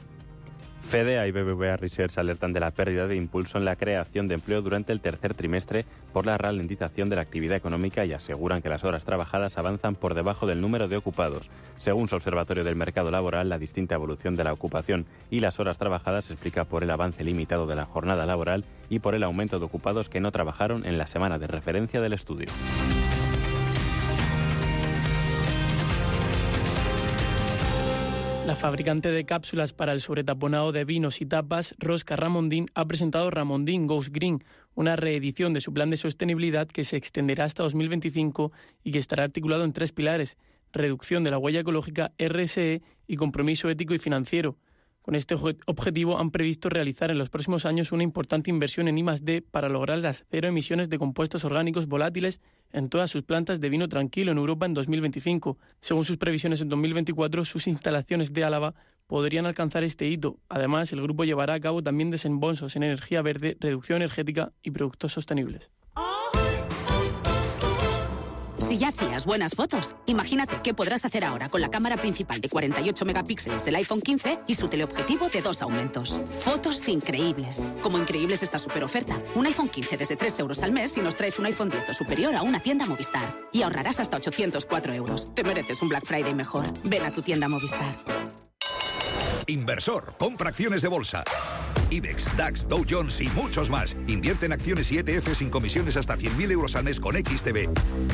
Fedea y BBVA Research alertan de la pérdida de impulso en la creación de empleo durante el tercer trimestre por la ralentización de la actividad económica y aseguran que las horas trabajadas avanzan por debajo del número de ocupados. Según su Observatorio del Mercado Laboral, la distinta evolución de la ocupación y las horas trabajadas se explica por el avance limitado de la jornada laboral y por el aumento de ocupados que no trabajaron en la semana de referencia del estudio. La fabricante de cápsulas para el sobretaponado de vinos y tapas, Rosca Ramondín, ha presentado Ramondín Goes Green, una reedición de su plan de sostenibilidad que se extenderá hasta 2025 y que estará articulado en 3 pilares: reducción de la huella ecológica, RSE y compromiso ético y financiero. Con este objetivo han previsto realizar en los próximos años una importante inversión en I+D para lograr las 0 emisiones de compuestos orgánicos volátiles en todas sus plantas de vino tranquilo en Europa en 2025. Según sus previsiones, en 2024 sus instalaciones de Álava podrían alcanzar este hito. Además, el grupo llevará a cabo también desembolsos en energía verde, reducción energética y productos sostenibles. Si ya hacías buenas fotos, imagínate qué podrás hacer ahora con la cámara principal de 48 megapíxeles del iPhone 15 y su teleobjetivo de 2 aumentos. Fotos increíbles. Como increíbles esta super oferta. Un iPhone 15 desde 3 euros al mes si nos traes un iPhone 10 o superior a una tienda Movistar. Y ahorrarás hasta 804 euros. Te mereces un Black Friday mejor. Ven a tu tienda Movistar. Inversor, compra acciones de bolsa. IBEX, DAX, Dow Jones y muchos más. Invierte en acciones y ETF sin comisiones hasta 100.000 euros al mes con XTB.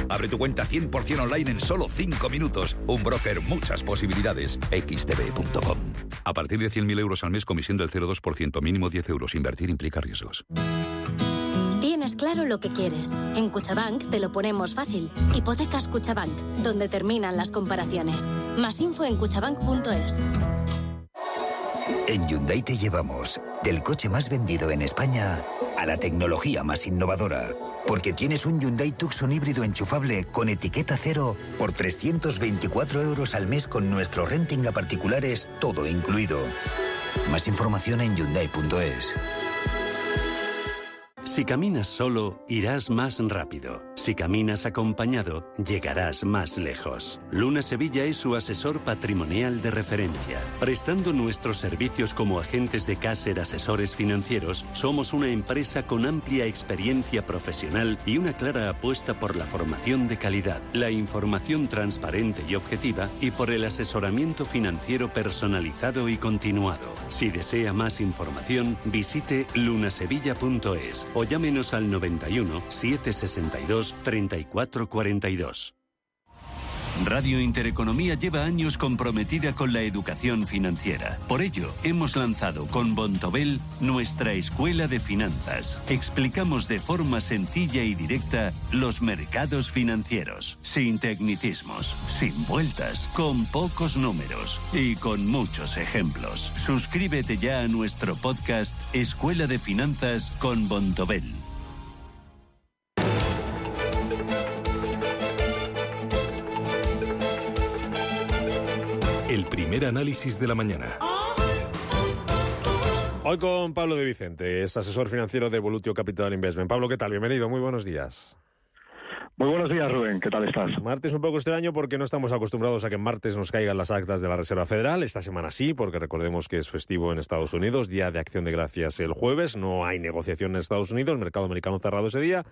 Abre tu cuenta 100% online en solo 5 minutos. Un broker, muchas posibilidades. XTB.com. A partir de 100.000 euros al mes, comisión del 0,2%, mínimo 10 euros. Invertir implica riesgos. Tienes claro lo que quieres. En Cuchabank te lo ponemos fácil. Hipotecas Cuchabank, donde terminan las comparaciones. Más info en cuchabank.es. En Hyundai te llevamos del coche más vendido en España a la tecnología más innovadora. Porque tienes un Hyundai Tucson híbrido enchufable con etiqueta cero por 324 euros al mes con nuestro renting a particulares, todo incluido. Más información en Hyundai.es. Si caminas solo, irás más rápido. Si caminas acompañado, llegarás más lejos. Luna Sevilla es su asesor patrimonial de referencia. Prestando nuestros servicios como agentes de Caser Asesores Financieros, somos una empresa con amplia experiencia profesional y una clara apuesta por la formación de calidad, la información transparente y objetiva y por el asesoramiento financiero personalizado y continuado. Si desea más información, visite lunasevilla.es o llámenos al 91 762 3442. Radio Intereconomía lleva años comprometida con la educación financiera. Por ello, hemos lanzado con Bontobel nuestra Escuela de Finanzas. Explicamos de forma sencilla y directa los mercados financieros, sin tecnicismos, sin vueltas, con pocos números y con muchos ejemplos. Suscríbete ya a nuestro podcast Escuela de Finanzas con Bontobel. El primer análisis de la mañana. Hoy con Pablo de Vicente, es asesor financiero de Volutio Capital Investment. Pablo, ¿qué tal? Bienvenido, muy buenos días. Muy buenos días, Rubén. ¿Qué tal estás? Martes un poco extraño porque no estamos acostumbrados a que en martes nos caigan las actas de la Reserva Federal. Esta semana sí, porque recordemos que es festivo en Estados Unidos, Día de Acción de Gracias el jueves. No hay negociación en Estados Unidos, mercado americano cerrado ese día,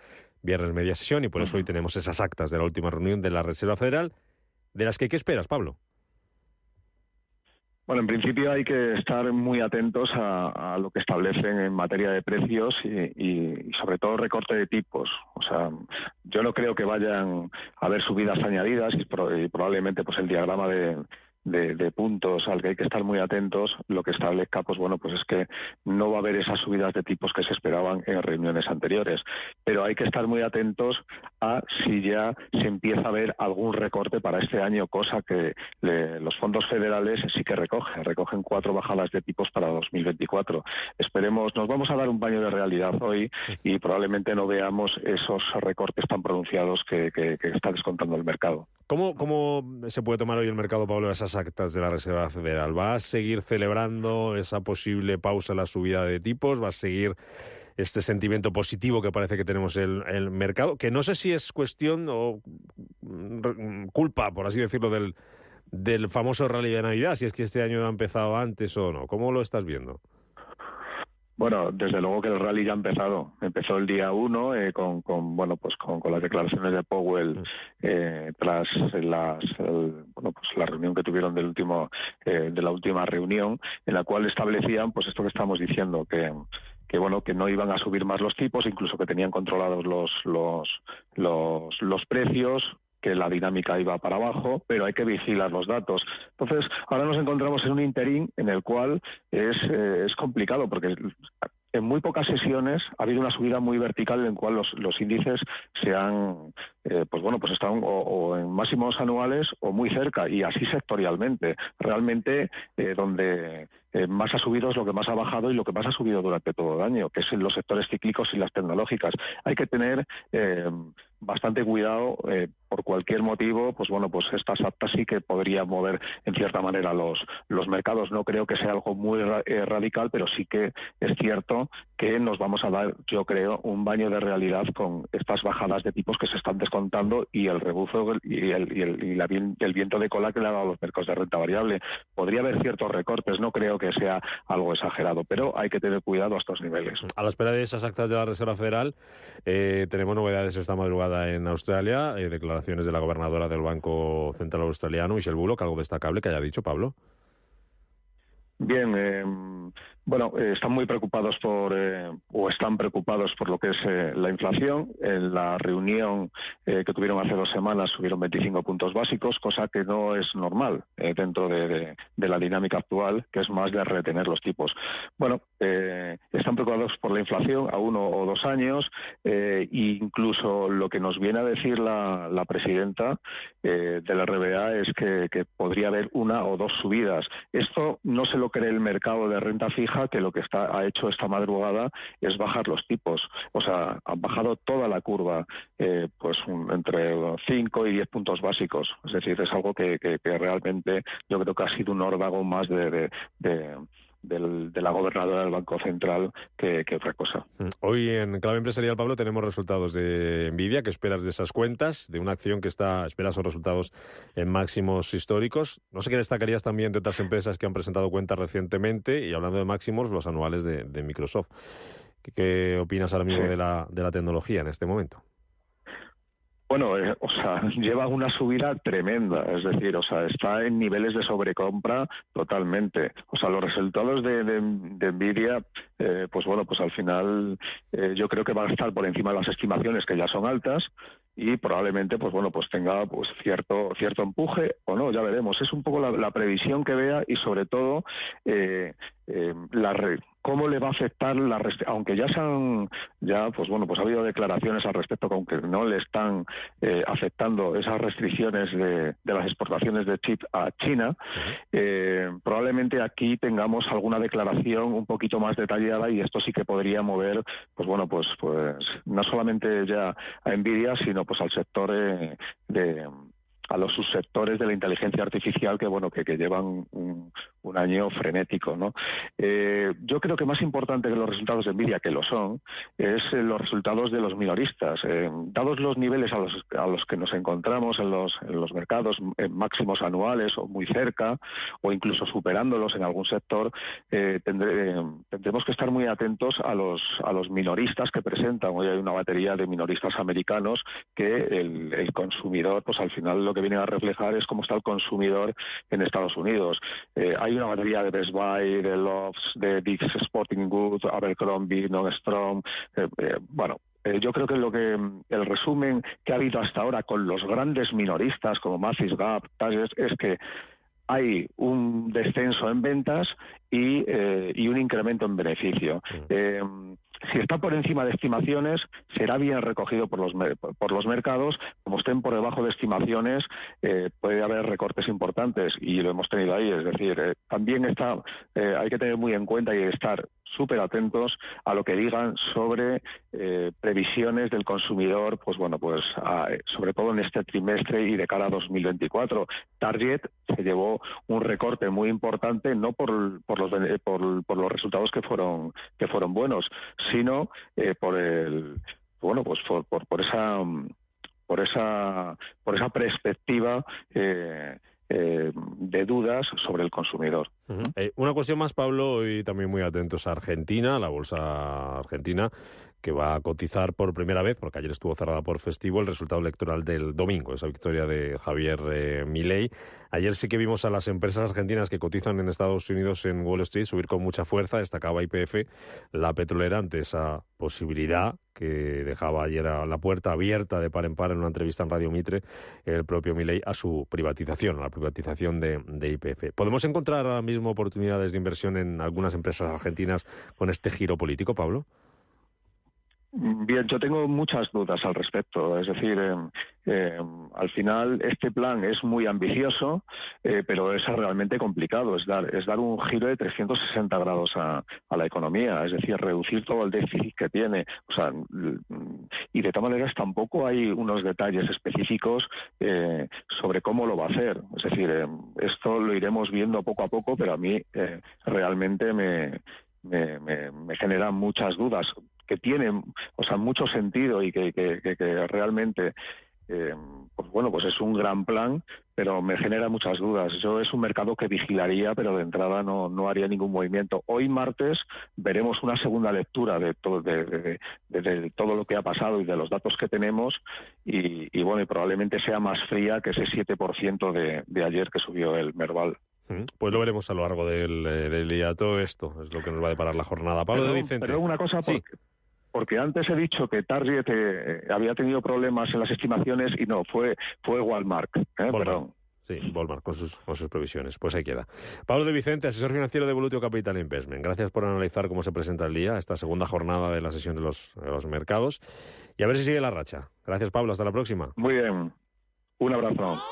viernes media sesión y por eso hoy tenemos esas actas de la última reunión de la Reserva Federal. ¿De las que qué esperas, Pablo? Bueno, en principio hay que estar muy atentos a lo que establecen en materia de precios y sobre todo recorte de tipos. O sea, yo no creo que vayan a haber subidas añadidas y probablemente pues el diagrama de puntos al que hay que estar muy atentos, lo que establezca, pues bueno, pues es que no va a haber esas subidas de tipos que se esperaban en reuniones anteriores. Pero hay que estar muy atentos a si ya se empieza a ver algún recorte para este año, cosa que los fondos federales sí que recogen 4 bajadas de tipos para 2024. Esperemos, nos vamos a dar un baño de realidad hoy y probablemente no veamos esos recortes tan pronunciados que está descontando el mercado. ¿Cómo se puede tomar hoy el mercado, Pablo, esas actas de la Reserva Federal? ¿Va a seguir celebrando esa posible pausa en la subida de tipos? ¿Va a seguir este sentimiento positivo que parece que tenemos el mercado? Que no sé si es cuestión o culpa, por así decirlo, del del famoso rally de Navidad, si es que este año ha empezado antes o no. ¿Cómo lo estás viendo? Bueno, desde luego que el rally ya ha empezado. Empezó el día 1 con las declaraciones de Powell tras la reunión que tuvieron de la última reunión, en la cual establecían pues esto que estamos diciendo, que no iban a subir más los tipos, incluso que tenían controlados los precios, que la dinámica iba para abajo, pero hay que vigilar los datos. Entonces, ahora nos encontramos en un interín en el cual es complicado, porque en muy pocas sesiones ha habido una subida muy vertical en la cual los índices se han, están o en máximos anuales o muy cerca, y así sectorialmente. Realmente, donde más ha subido es lo que más ha bajado y lo que más ha subido durante todo el año, que es en los sectores cíclicos y las tecnológicas. Hay que tener bastante cuidado por cualquier motivo. Esta SAPTA sí que podría mover en cierta manera los mercados. No creo que sea algo muy radical, pero sí que es cierto que nos vamos a dar, yo creo, un baño de realidad con estas bajadas de tipos que se están descontando y el rebufo y el viento de cola que le ha dado a los mercados de renta variable. Podría haber ciertos recortes, no creo que sea algo exagerado, pero hay que tener cuidado a estos niveles. A la espera de esas actas de la Reserva Federal, tenemos novedades esta madrugada en Australia, declaraciones de la gobernadora del Banco Central Australiano, Michelle Bullock, algo destacable que haya dicho, Pablo. Bien, están muy preocupados están preocupados por lo que es la inflación. En la reunión que tuvieron hace 2 semanas subieron 25 puntos básicos, cosa que no es normal dentro de la dinámica actual, que es más de retener los tipos. Están preocupados por la inflación a 1 o 2 años, e incluso lo que nos viene a decir la presidenta de la RBA es que podría haber 1 o 2 subidas. Esto no se lo cree el mercado de renta fija, que lo que ha hecho esta madrugada es bajar los tipos. O sea, han bajado toda la curva, entre 5 y 10 puntos básicos. Es decir, es algo que realmente yo creo que ha sido un órdago más de la gobernadora del Banco Central que otra cosa. Hoy en Clave Empresarial, Pablo, tenemos resultados de Nvidia. ¿Qué esperas de esas cuentas? De una acción que espera esos resultados en máximos históricos. No sé qué destacarías también de otras empresas que han presentado cuentas recientemente, y hablando de máximos, los anuales de Microsoft. ¿Qué opinas ahora mismo de la tecnología en este momento? Lleva una subida tremenda, es decir, está en niveles de sobrecompra totalmente. Los resultados de Nvidia, al final yo creo que van a estar por encima de las estimaciones, que ya son altas, y probablemente tenga cierto empuje o no, ya veremos. Es un poco la previsión que vea, y sobre todo cómo le va a afectar aunque ha habido declaraciones al respecto con que no le están afectando esas restricciones de las exportaciones de chip a China. Probablemente aquí tengamos alguna declaración un poquito más detallada, y esto sí que podría mover no solamente ya a Nvidia, sino al sector a los subsectores de la inteligencia artificial que llevan un año frenético, ¿no? Yo creo que más importante que los resultados de Nvidia, que lo son, es los resultados de los minoristas. Dados los niveles a los que nos encontramos en los mercados, máximos anuales o muy cerca, o incluso superándolos en algún sector, tendremos que estar muy atentos a los minoristas que presentan. Hoy hay una batería de minoristas americanos que el consumidor, al final lo que viene a reflejar es cómo está el consumidor en Estados Unidos. Hay una batería de Best Buy, de Lowe's, de Dick's Sporting Goods, Abercrombie, Nordstrom. Yo creo que el resumen que ha habido hasta ahora con los grandes minoristas como Macy's, Gap, Target, es que hay un descenso en ventas y un incremento en beneficio. Si está por encima de estimaciones, será bien recogido por los mercados. Como estén por debajo de estimaciones, puede haber recortes importantes, y lo hemos tenido ahí. Es decir, también hay que tener muy en cuenta y estar súper atentos a lo que digan sobre previsiones del consumidor, sobre todo en este trimestre y de cara a 2024. Target se llevó un recorte muy importante, no por los resultados que fueron buenos, sino por esa perspectiva de dudas sobre el consumidor. Una cuestión más, Pablo, y también muy atentos a Argentina, la bolsa argentina, que va a cotizar por primera vez, porque ayer estuvo cerrada por festivo, el resultado electoral del domingo, esa victoria de Javier Milei. Ayer sí que vimos a las empresas argentinas que cotizan en Estados Unidos en Wall Street subir con mucha fuerza. Destacaba YPF, la petrolera, ante esa posibilidad que dejaba ayer a la puerta abierta de par en par en una entrevista en Radio Mitre el propio Milei a su privatización, a la privatización de YPF. ¿Podemos encontrar ahora mismo oportunidades de inversión en algunas empresas argentinas con este giro político, Pablo? Bien, yo tengo muchas dudas al respecto. Es decir, al final este plan es muy ambicioso, pero es realmente complicado. Es dar un giro de 360 grados a la economía, es decir, reducir todo el déficit que tiene. O sea, y de todas maneras tampoco hay unos detalles específicos sobre cómo lo va a hacer. Es decir, esto lo iremos viendo poco a poco, pero a mí realmente me generan muchas dudas, que tienen, o sea, mucho sentido y que realmente pues es un gran plan, pero me genera muchas dudas. Yo es un mercado que vigilaría, pero de entrada no haría ningún movimiento. Hoy martes veremos una segunda lectura de todo lo que ha pasado y de los datos que tenemos y probablemente sea más fría que ese 7% de ayer que subió el Merval. Pues lo veremos a lo largo del día. Todo esto es lo que nos va a deparar la jornada. Pablo de Vicente. Pero una cosa, porque antes he dicho que Target había tenido problemas en las estimaciones y no, fue Walmart. Perdón. Sí, Walmart con sus previsiones. Pues ahí queda. Pablo de Vicente, asesor financiero de Evolutio Capital Investment. Gracias por analizar cómo se presenta el día, esta segunda jornada de la sesión de los mercados. Y a ver si sigue la racha. Gracias, Pablo. Hasta la próxima. Muy bien. Un abrazo.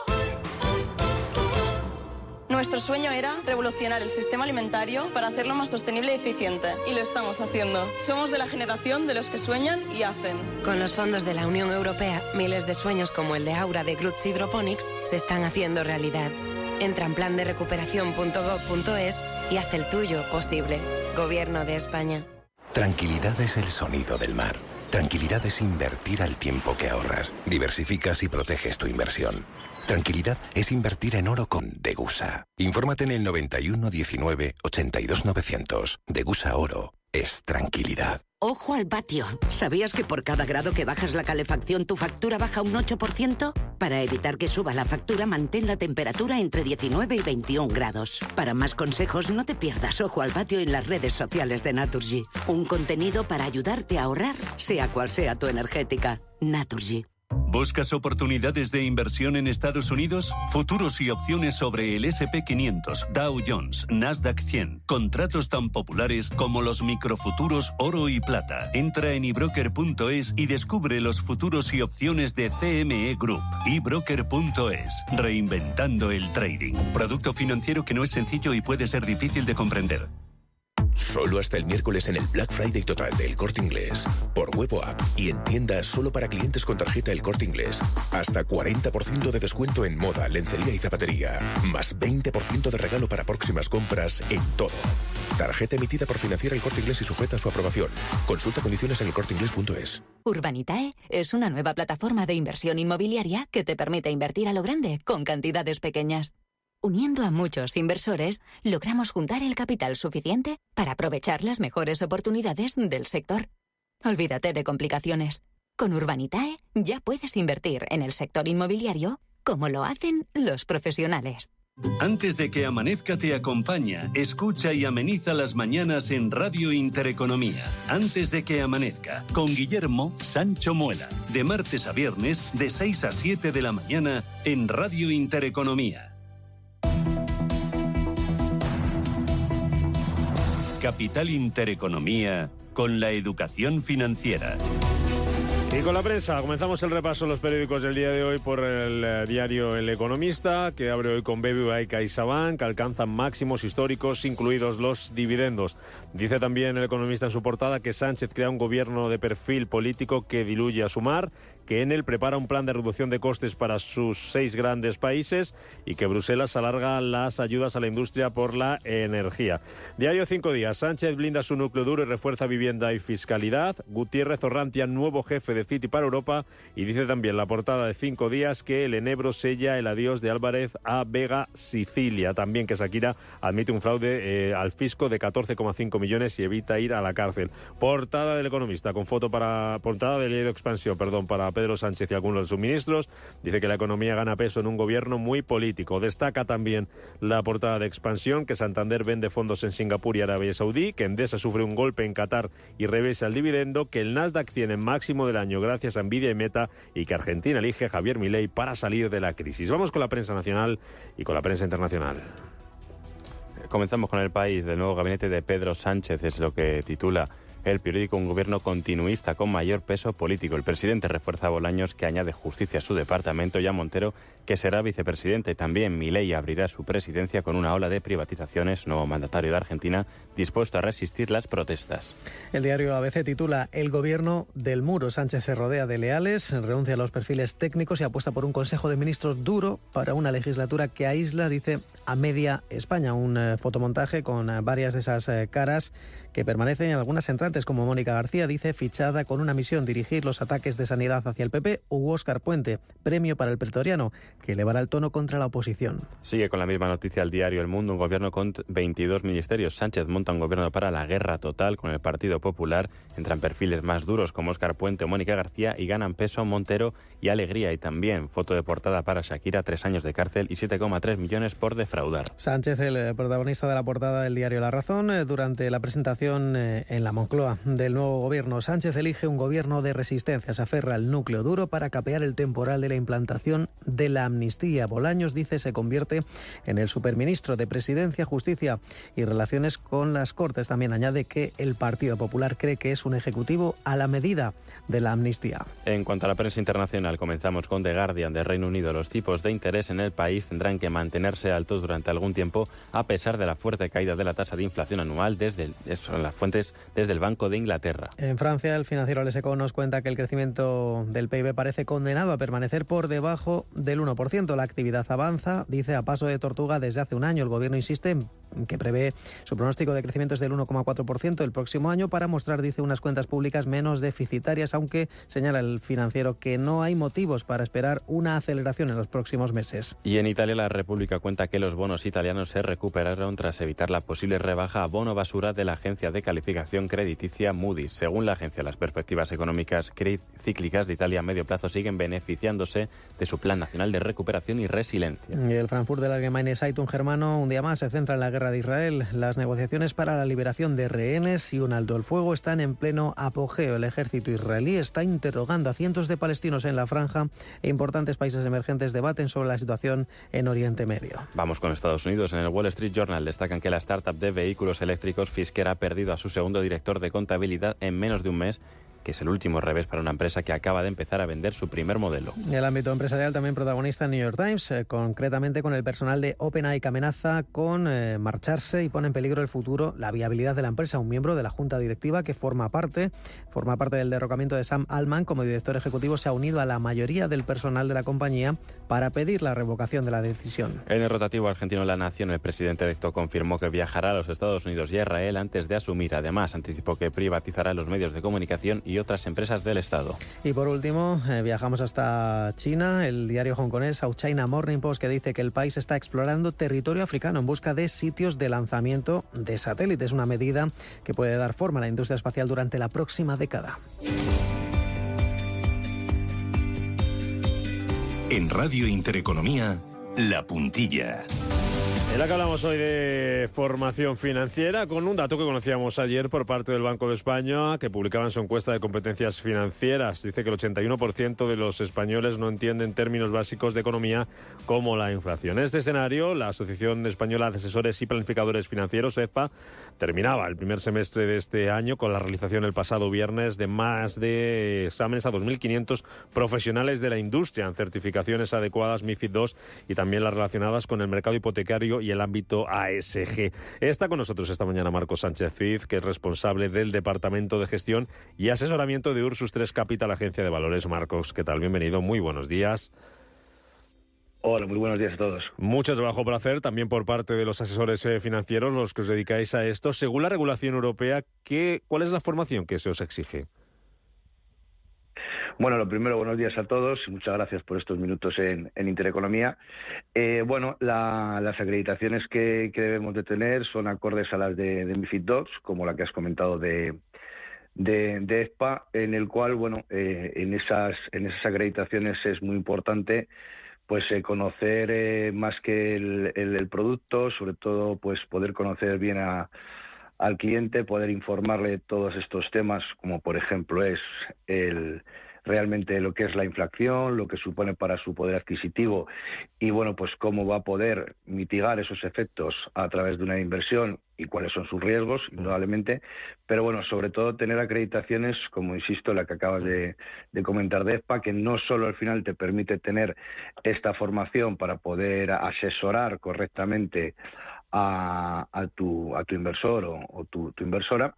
Nuestro sueño era revolucionar el sistema alimentario para hacerlo más sostenible y eficiente. Y lo estamos haciendo. Somos de la generación de los que sueñan y hacen. Con los fondos de la Unión Europea, miles de sueños como el de Aura de Groots Hydroponics se están haciendo realidad. Entra en planderecuperación.gov.es y haz el tuyo posible. Gobierno de España. Tranquilidad es el sonido del mar. Tranquilidad es invertir al tiempo que ahorras. Diversificas y proteges tu inversión. Tranquilidad es invertir en oro con Degusa. Infórmate en el 91 19 82 900. Degusa Oro es tranquilidad. ¡Ojo al patio! ¿Sabías que por cada grado que bajas la calefacción tu factura baja un 8%? Para evitar que suba la factura, mantén la temperatura entre 19 y 21 grados. Para más consejos, no te pierdas Ojo al patio en las redes sociales de Naturgy. Un contenido para ayudarte a ahorrar, sea cual sea tu energética. Naturgy. ¿Buscas oportunidades de inversión en Estados Unidos? Futuros y opciones sobre el S&P 500, Dow Jones, Nasdaq 100. Contratos tan populares como los microfuturos oro y plata. Entra en ebroker.es y descubre los futuros y opciones de CME Group. ebroker.es. Reinventando el trading. Producto financiero que no es sencillo y puede ser difícil de comprender. Solo hasta el miércoles en el Black Friday total del Corte Inglés. Por web o app y en tiendas solo para clientes con tarjeta El Corte Inglés. Hasta 40% de descuento en moda, lencería y zapatería. Más 20% de regalo para próximas compras en todo. Tarjeta emitida por Financiera El Corte Inglés y sujeta a su aprobación. Consulta condiciones en elcorteinglés.es. Urbanitae es una nueva plataforma de inversión inmobiliaria que te permite invertir a lo grande con cantidades pequeñas. Uniendo a muchos inversores, logramos juntar el capital suficiente para aprovechar las mejores oportunidades del sector. Olvídate de complicaciones. Con Urbanitae ya puedes invertir en el sector inmobiliario como lo hacen los profesionales. Antes de que amanezca te acompaña, escucha y ameniza las mañanas en Radio Intereconomía. Antes de que amanezca, con Guillermo Sancho Muela. De martes a viernes, de 6 a 7 de la mañana, en Radio Intereconomía. Capital Intereconomía, con la educación financiera. Y con la prensa, comenzamos el repaso de los periódicos del día de hoy por el diario El Economista, que abre hoy con BBVA y CaixaBank, que alcanzan máximos históricos, incluidos los dividendos. Dice también El Economista en su portada que Sánchez crea un gobierno de perfil político que diluye a Sumar, que Enel prepara un plan de reducción de costes para sus 6 grandes países y que Bruselas alarga las ayudas a la industria por la energía. Diario 5 días. Sánchez blinda su núcleo duro y refuerza vivienda y fiscalidad. Gutiérrez Orrantia, nuevo jefe de Citi para Europa, y dice también la portada de 5 días que el Enebro sella el adiós de Álvarez a Vega Sicilia. También que Shakira admite un fraude al fisco de 14,5 millones y evita ir a la cárcel. Portada del Economista con foto portada del diario Expansión, para Pedro Sánchez y algunos de sus ministros. Dice que la economía gana peso en un gobierno muy político. Destaca también la portada de Expansión que Santander vende fondos en Singapur y Arabia Saudí, que Endesa sufre un golpe en Qatar y revesa el dividendo, que el Nasdaq 100 en máximo del año gracias a Nvidia y Meta, y que Argentina elige a Javier Milei para salir de la crisis. Vamos con la prensa nacional y con la prensa internacional. Comenzamos con El País. Del nuevo gabinete de Pedro Sánchez es lo que titula el periódico: un gobierno continuista con mayor peso político. El presidente refuerza a Bolaños, que añade justicia a su departamento, y a Montero, que será vicepresidente. También Milei abrirá su presidencia con una ola de privatizaciones, nuevo mandatario de Argentina, dispuesto a resistir las protestas. El diario ABC titula: el gobierno del muro. Sánchez se rodea de leales, renuncia a los perfiles técnicos y apuesta por un Consejo de Ministros duro para una legislatura que aísla, dice, a media España. Un fotomontaje con varias de esas caras que permanecen, algunas entrantes, como Mónica García, dice, fichada con una misión: dirigir los ataques de sanidad hacia el PP, u Óscar Puente, premio para el pretoriano, que elevará el tono contra la oposición. Sigue con la misma noticia el diario El Mundo: un gobierno con 22 ministerios. Sánchez monta un gobierno para la guerra total con el Partido Popular. Entran perfiles más duros como Óscar Puente o Mónica García y ganan peso Montero y Alegría. Y también foto de portada para Shakira: 3 años de cárcel y 7,3 millones por defraudar. Sánchez, el protagonista de la portada del diario La Razón, durante la presentación en la Moncloa del nuevo gobierno. Sánchez elige un gobierno de resistencia, se aferra al núcleo duro para capear el temporal de la implantación de la amnistía. Bolaños, dice, se convierte en el superministro de Presidencia, Justicia y Relaciones con las Cortes. También añade que el Partido Popular cree que es un ejecutivo a la medida de la amnistía. En cuanto a la prensa internacional, comenzamos con The Guardian de Reino Unido. Los tipos de interés en el país tendrán que mantenerse altos durante algún tiempo, a pesar de la fuerte caída de la tasa de inflación anual desde el Banco de Inglaterra. En Francia, el financiero Les Echos nos cuenta que el crecimiento del PIB parece condenado a permanecer por debajo del 1%. La actividad avanza, dice, a paso de tortuga desde hace un año. El gobierno insiste en que prevé su pronóstico de crecimiento es del 1,4% el próximo año, para mostrar, dice, unas cuentas públicas menos deficitarias, aunque señala el financiero que no hay motivos para esperar una aceleración en los próximos meses. Y en Italia, La República cuenta que los bonos italianos se recuperaron tras evitar la posible rebaja a bono basura de la agencia de calificación crediticia Moody's. Según la agencia, las perspectivas económicas cíclicas de Italia a medio plazo siguen beneficiándose de su Plan Nacional de Recuperación y Resiliencia. Y el Frankfurter Allgemeine Zeitung germano un día más se centra en la guerra de Israel. Las negociaciones para la liberación de rehenes y un alto el fuego están en pleno apogeo. El ejército israelí está interrogando a cientos de palestinos en la franja e importantes países emergentes debaten sobre la situación en Oriente Medio. Vamos con Estados Unidos. En el Wall Street Journal destacan que la startup de vehículos eléctricos Fisker ha perdido a su segundo director de contabilidad en menos de un mes, que es el último revés para una empresa que acaba de empezar a vender su primer modelo. En el ámbito empresarial también protagonista en New York Times, concretamente con el personal de OpenAI, que amenaza con marcharse y pone en peligro el futuro, la viabilidad de la empresa. Un miembro de la junta directiva que forma parte del derrocamiento de Sam Altman como director ejecutivo se ha unido a la mayoría del personal de la compañía para pedir la revocación de la decisión. En el rotativo argentino La Nación, el presidente electo confirmó que viajará a los Estados Unidos y a Israel antes de asumir. Además, anticipó que privatizará los medios de comunicación y otras empresas del Estado. Y por último, viajamos hasta China. El diario hongkonés South China Morning Post, que dice que el país está explorando territorio africano en busca de sitios de lanzamiento de satélites, una medida que puede dar forma a la industria espacial durante la próxima década. En Radio Intereconomía, La Puntilla. En la que hablamos hoy de formación financiera, con un dato que conocíamos ayer por parte del Banco de España, que publicaba en su encuesta de competencias financieras. Dice que el 81% de los españoles no entienden términos básicos de economía como la inflación. En este escenario, la Asociación Española de Asesores y Planificadores Financieros, ESPA, terminaba el primer semestre de este año con la realización el pasado viernes de más de exámenes a 2.500 profesionales de la industria en certificaciones adecuadas MiFID II y también las relacionadas con el mercado hipotecario y el ámbito ASG. Está con nosotros esta mañana Marcos Sánchez Cid, que es responsable del Departamento de Gestión y Asesoramiento de Ursus 3 Capital, agencia de valores. Marcos, ¿qué tal? Bienvenido, muy buenos días. Hola, muy buenos días a todos. Mucho trabajo por hacer, también por parte de los asesores financieros, los que os dedicáis a esto. Según la regulación europea, ¿cuál es la formación que se os exige? Bueno, lo primero, buenos días a todos y muchas gracias por estos minutos en Intereconomía. Las acreditaciones que debemos de tener son acordes a las de MiFID II, como la que has comentado de ESPA, en el cual, en esas acreditaciones es muy importante pues conocer más que el producto, sobre todo pues poder conocer bien al cliente, poder informarle de todos estos temas, como por ejemplo es realmente lo que es la inflación, lo que supone para su poder adquisitivo y pues cómo va a poder mitigar esos efectos a través de una inversión y cuáles son sus riesgos, indudablemente, pero sobre todo tener acreditaciones, como insisto, la que acabas de comentar de ESPA, que no solo al final te permite tener esta formación para poder asesorar correctamente a tu inversor o tu inversora,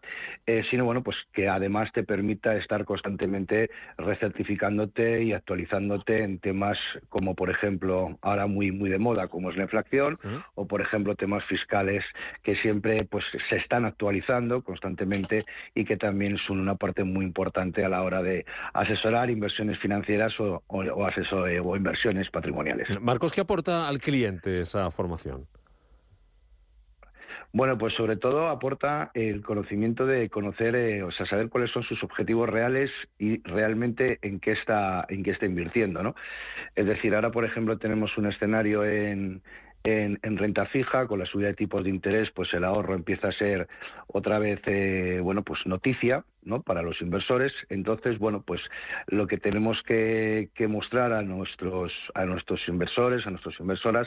sino pues que además te permita estar constantemente recertificándote y actualizándote en temas como por ejemplo ahora muy de moda como es la inflación o por ejemplo temas fiscales que siempre pues se están actualizando constantemente y que también son una parte muy importante a la hora de asesorar inversiones financieras o inversiones patrimoniales. Marcos, ¿qué aporta al cliente esa formación? Bueno, pues sobre todo aporta el conocimiento de conocer, saber cuáles son sus objetivos reales y realmente en qué está invirtiendo, ¿no? Es decir, ahora, por ejemplo, tenemos un escenario en renta fija, con la subida de tipos de interés, pues el ahorro empieza a ser otra vez, pues noticia, ¿no?, para los inversores. Entonces, pues lo que tenemos que mostrar a nuestros inversores, a nuestras inversoras,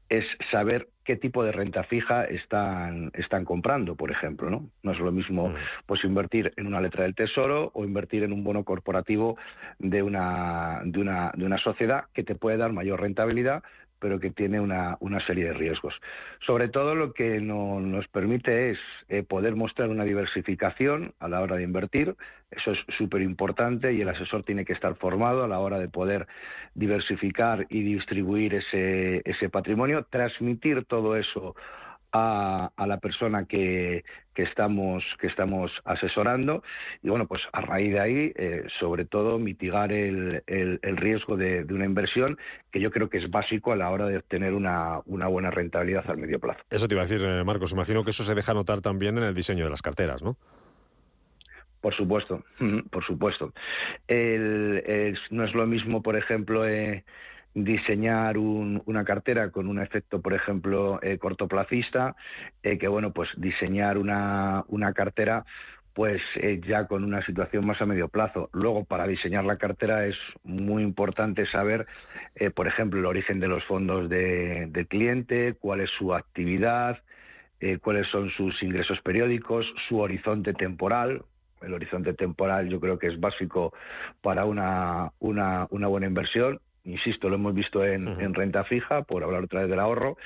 es saber qué tipo de renta fija están comprando, por ejemplo, ¿no? No es lo mismo pues invertir en una letra del Tesoro o invertir en un bono corporativo de una sociedad que te puede dar mayor rentabilidad, pero que tiene una serie de riesgos. Sobre todo lo que nos permite es poder mostrar una diversificación a la hora de invertir. Eso es súper importante y el asesor tiene que estar formado a la hora de poder diversificar y distribuir ese patrimonio, transmitir todo eso a la persona que estamos asesorando y pues a raíz de ahí sobre todo mitigar el riesgo de una inversión, que yo creo que es básico a la hora de obtener una buena rentabilidad al medio plazo. Eso te iba a decir, Marcos, imagino que eso se deja notar también en el diseño de las carteras, ¿no? Por supuesto. No es lo mismo, por ejemplo, diseñar una cartera con un efecto, por ejemplo, cortoplacista, que pues diseñar una cartera pues ya con una situación más a medio plazo. Luego, para diseñar la cartera es muy importante saber, por ejemplo, el origen de los fondos del cliente, cuál es su actividad, cuáles son sus ingresos periódicos, su horizonte temporal. El horizonte temporal yo creo que es básico para una buena inversión. Insisto, lo hemos visto en renta fija, por hablar otra vez del ahorro,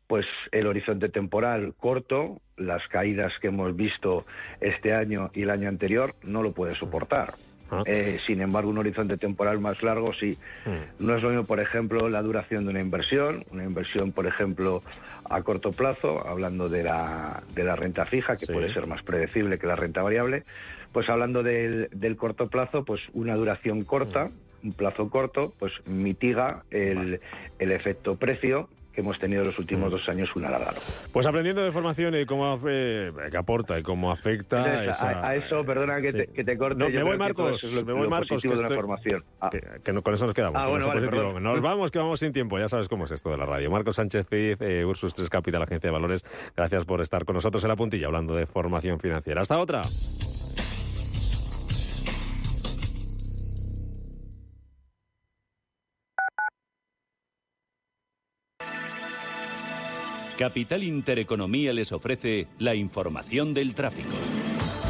pues el horizonte temporal corto, las caídas que hemos visto este año y el año anterior, no lo puede soportar. Sin embargo, un horizonte temporal más largo sí. No es lo mismo, por ejemplo, la duración de una inversión, por ejemplo, a corto plazo, hablando de la renta fija, que puede ser más predecible que la renta variable, pues hablando del corto plazo, pues una duración corta, un plazo corto, pues mitiga el efecto precio que hemos tenido los últimos 2 años un alargado. Pues aprendiendo de formación y cómo que aporta y cómo afecta a eso, perdona que te corte. No, me voy, Marcos, que de la formación. Con eso nos quedamos. Vale, nos vamos, que vamos sin tiempo. Ya sabes cómo es esto de la radio. Marcos Sánchez Cid, Ursus 3 Capital, agencia de valores. Gracias por estar con nosotros en La Puntilla, hablando de formación financiera. Hasta otra. Capital Intereconomía les ofrece la información del tráfico.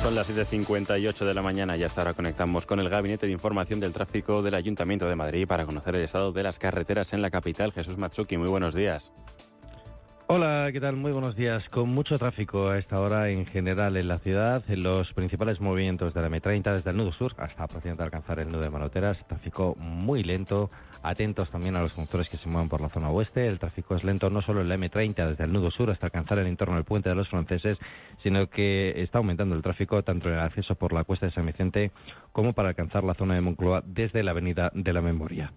Son las 7:58 de la mañana y hasta ahora conectamos con el Gabinete de Información del Tráfico del Ayuntamiento de Madrid para conocer el estado de las carreteras en la capital. Jesús Matsuki, muy buenos días. Hola, ¿qué tal? Muy buenos días. Con mucho tráfico a esta hora en general en la ciudad, en los principales movimientos de la M30 desde el nudo sur hasta aproximadamente alcanzar el nudo de Manoteras. Tráfico muy lento. Atentos también a los conductores que se mueven por la zona oeste. El tráfico es lento no solo en la M30 desde el nudo sur hasta alcanzar el entorno del puente de los Franceses, sino que está aumentando el tráfico tanto en el acceso por la cuesta de San Vicente como para alcanzar la zona de Moncloa desde la avenida de la Memoria.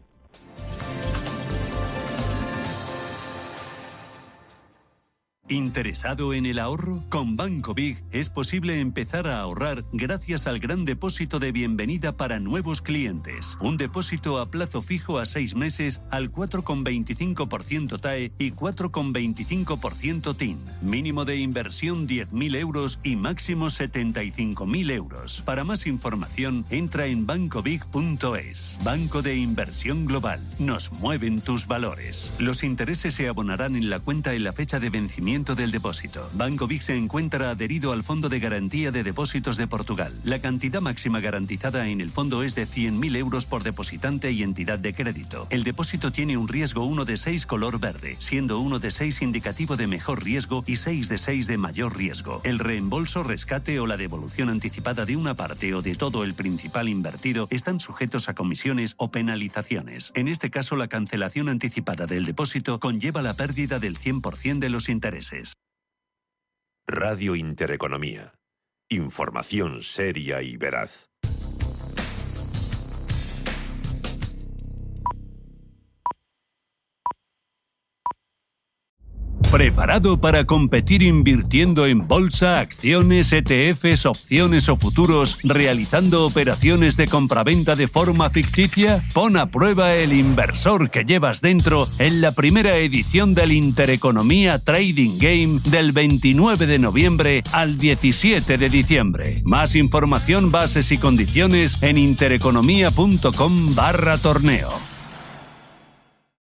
¿Interesado en el ahorro? Con Banco Big es posible empezar a ahorrar gracias al gran depósito de bienvenida para nuevos clientes. Un depósito a plazo fijo a 6 meses al 4,25% TAE y 4,25% TIN. Mínimo de inversión 10.000 euros y máximo 75.000 euros. Para más información, entra en bancobig.es. Banco de Inversión Global. Nos mueven tus valores. Los intereses se abonarán en la cuenta en la fecha de vencimiento del depósito. Banco Big se encuentra adherido al Fondo de Garantía de Depósitos de Portugal. La cantidad máxima garantizada en el fondo es de 100.000 euros por depositante y entidad de crédito. El depósito tiene un riesgo 1 de 6 color verde, siendo 1 de 6 indicativo de mejor riesgo y 6 de 6 de mayor riesgo. El reembolso, rescate o la devolución anticipada de una parte o de todo el principal invertido están sujetos a comisiones o penalizaciones. En este caso, la cancelación anticipada del depósito conlleva la pérdida del 100% de los intereses. Radio Intereconomía. Información seria y veraz. ¿Preparado para competir invirtiendo en bolsa, acciones, ETFs, opciones o futuros, realizando operaciones de compraventa de forma ficticia? Pon a prueba el inversor que llevas dentro en la primera edición del Intereconomía Trading Game del 29 de noviembre al 17 de diciembre. Más información, bases y condiciones en intereconomía.com/torneo.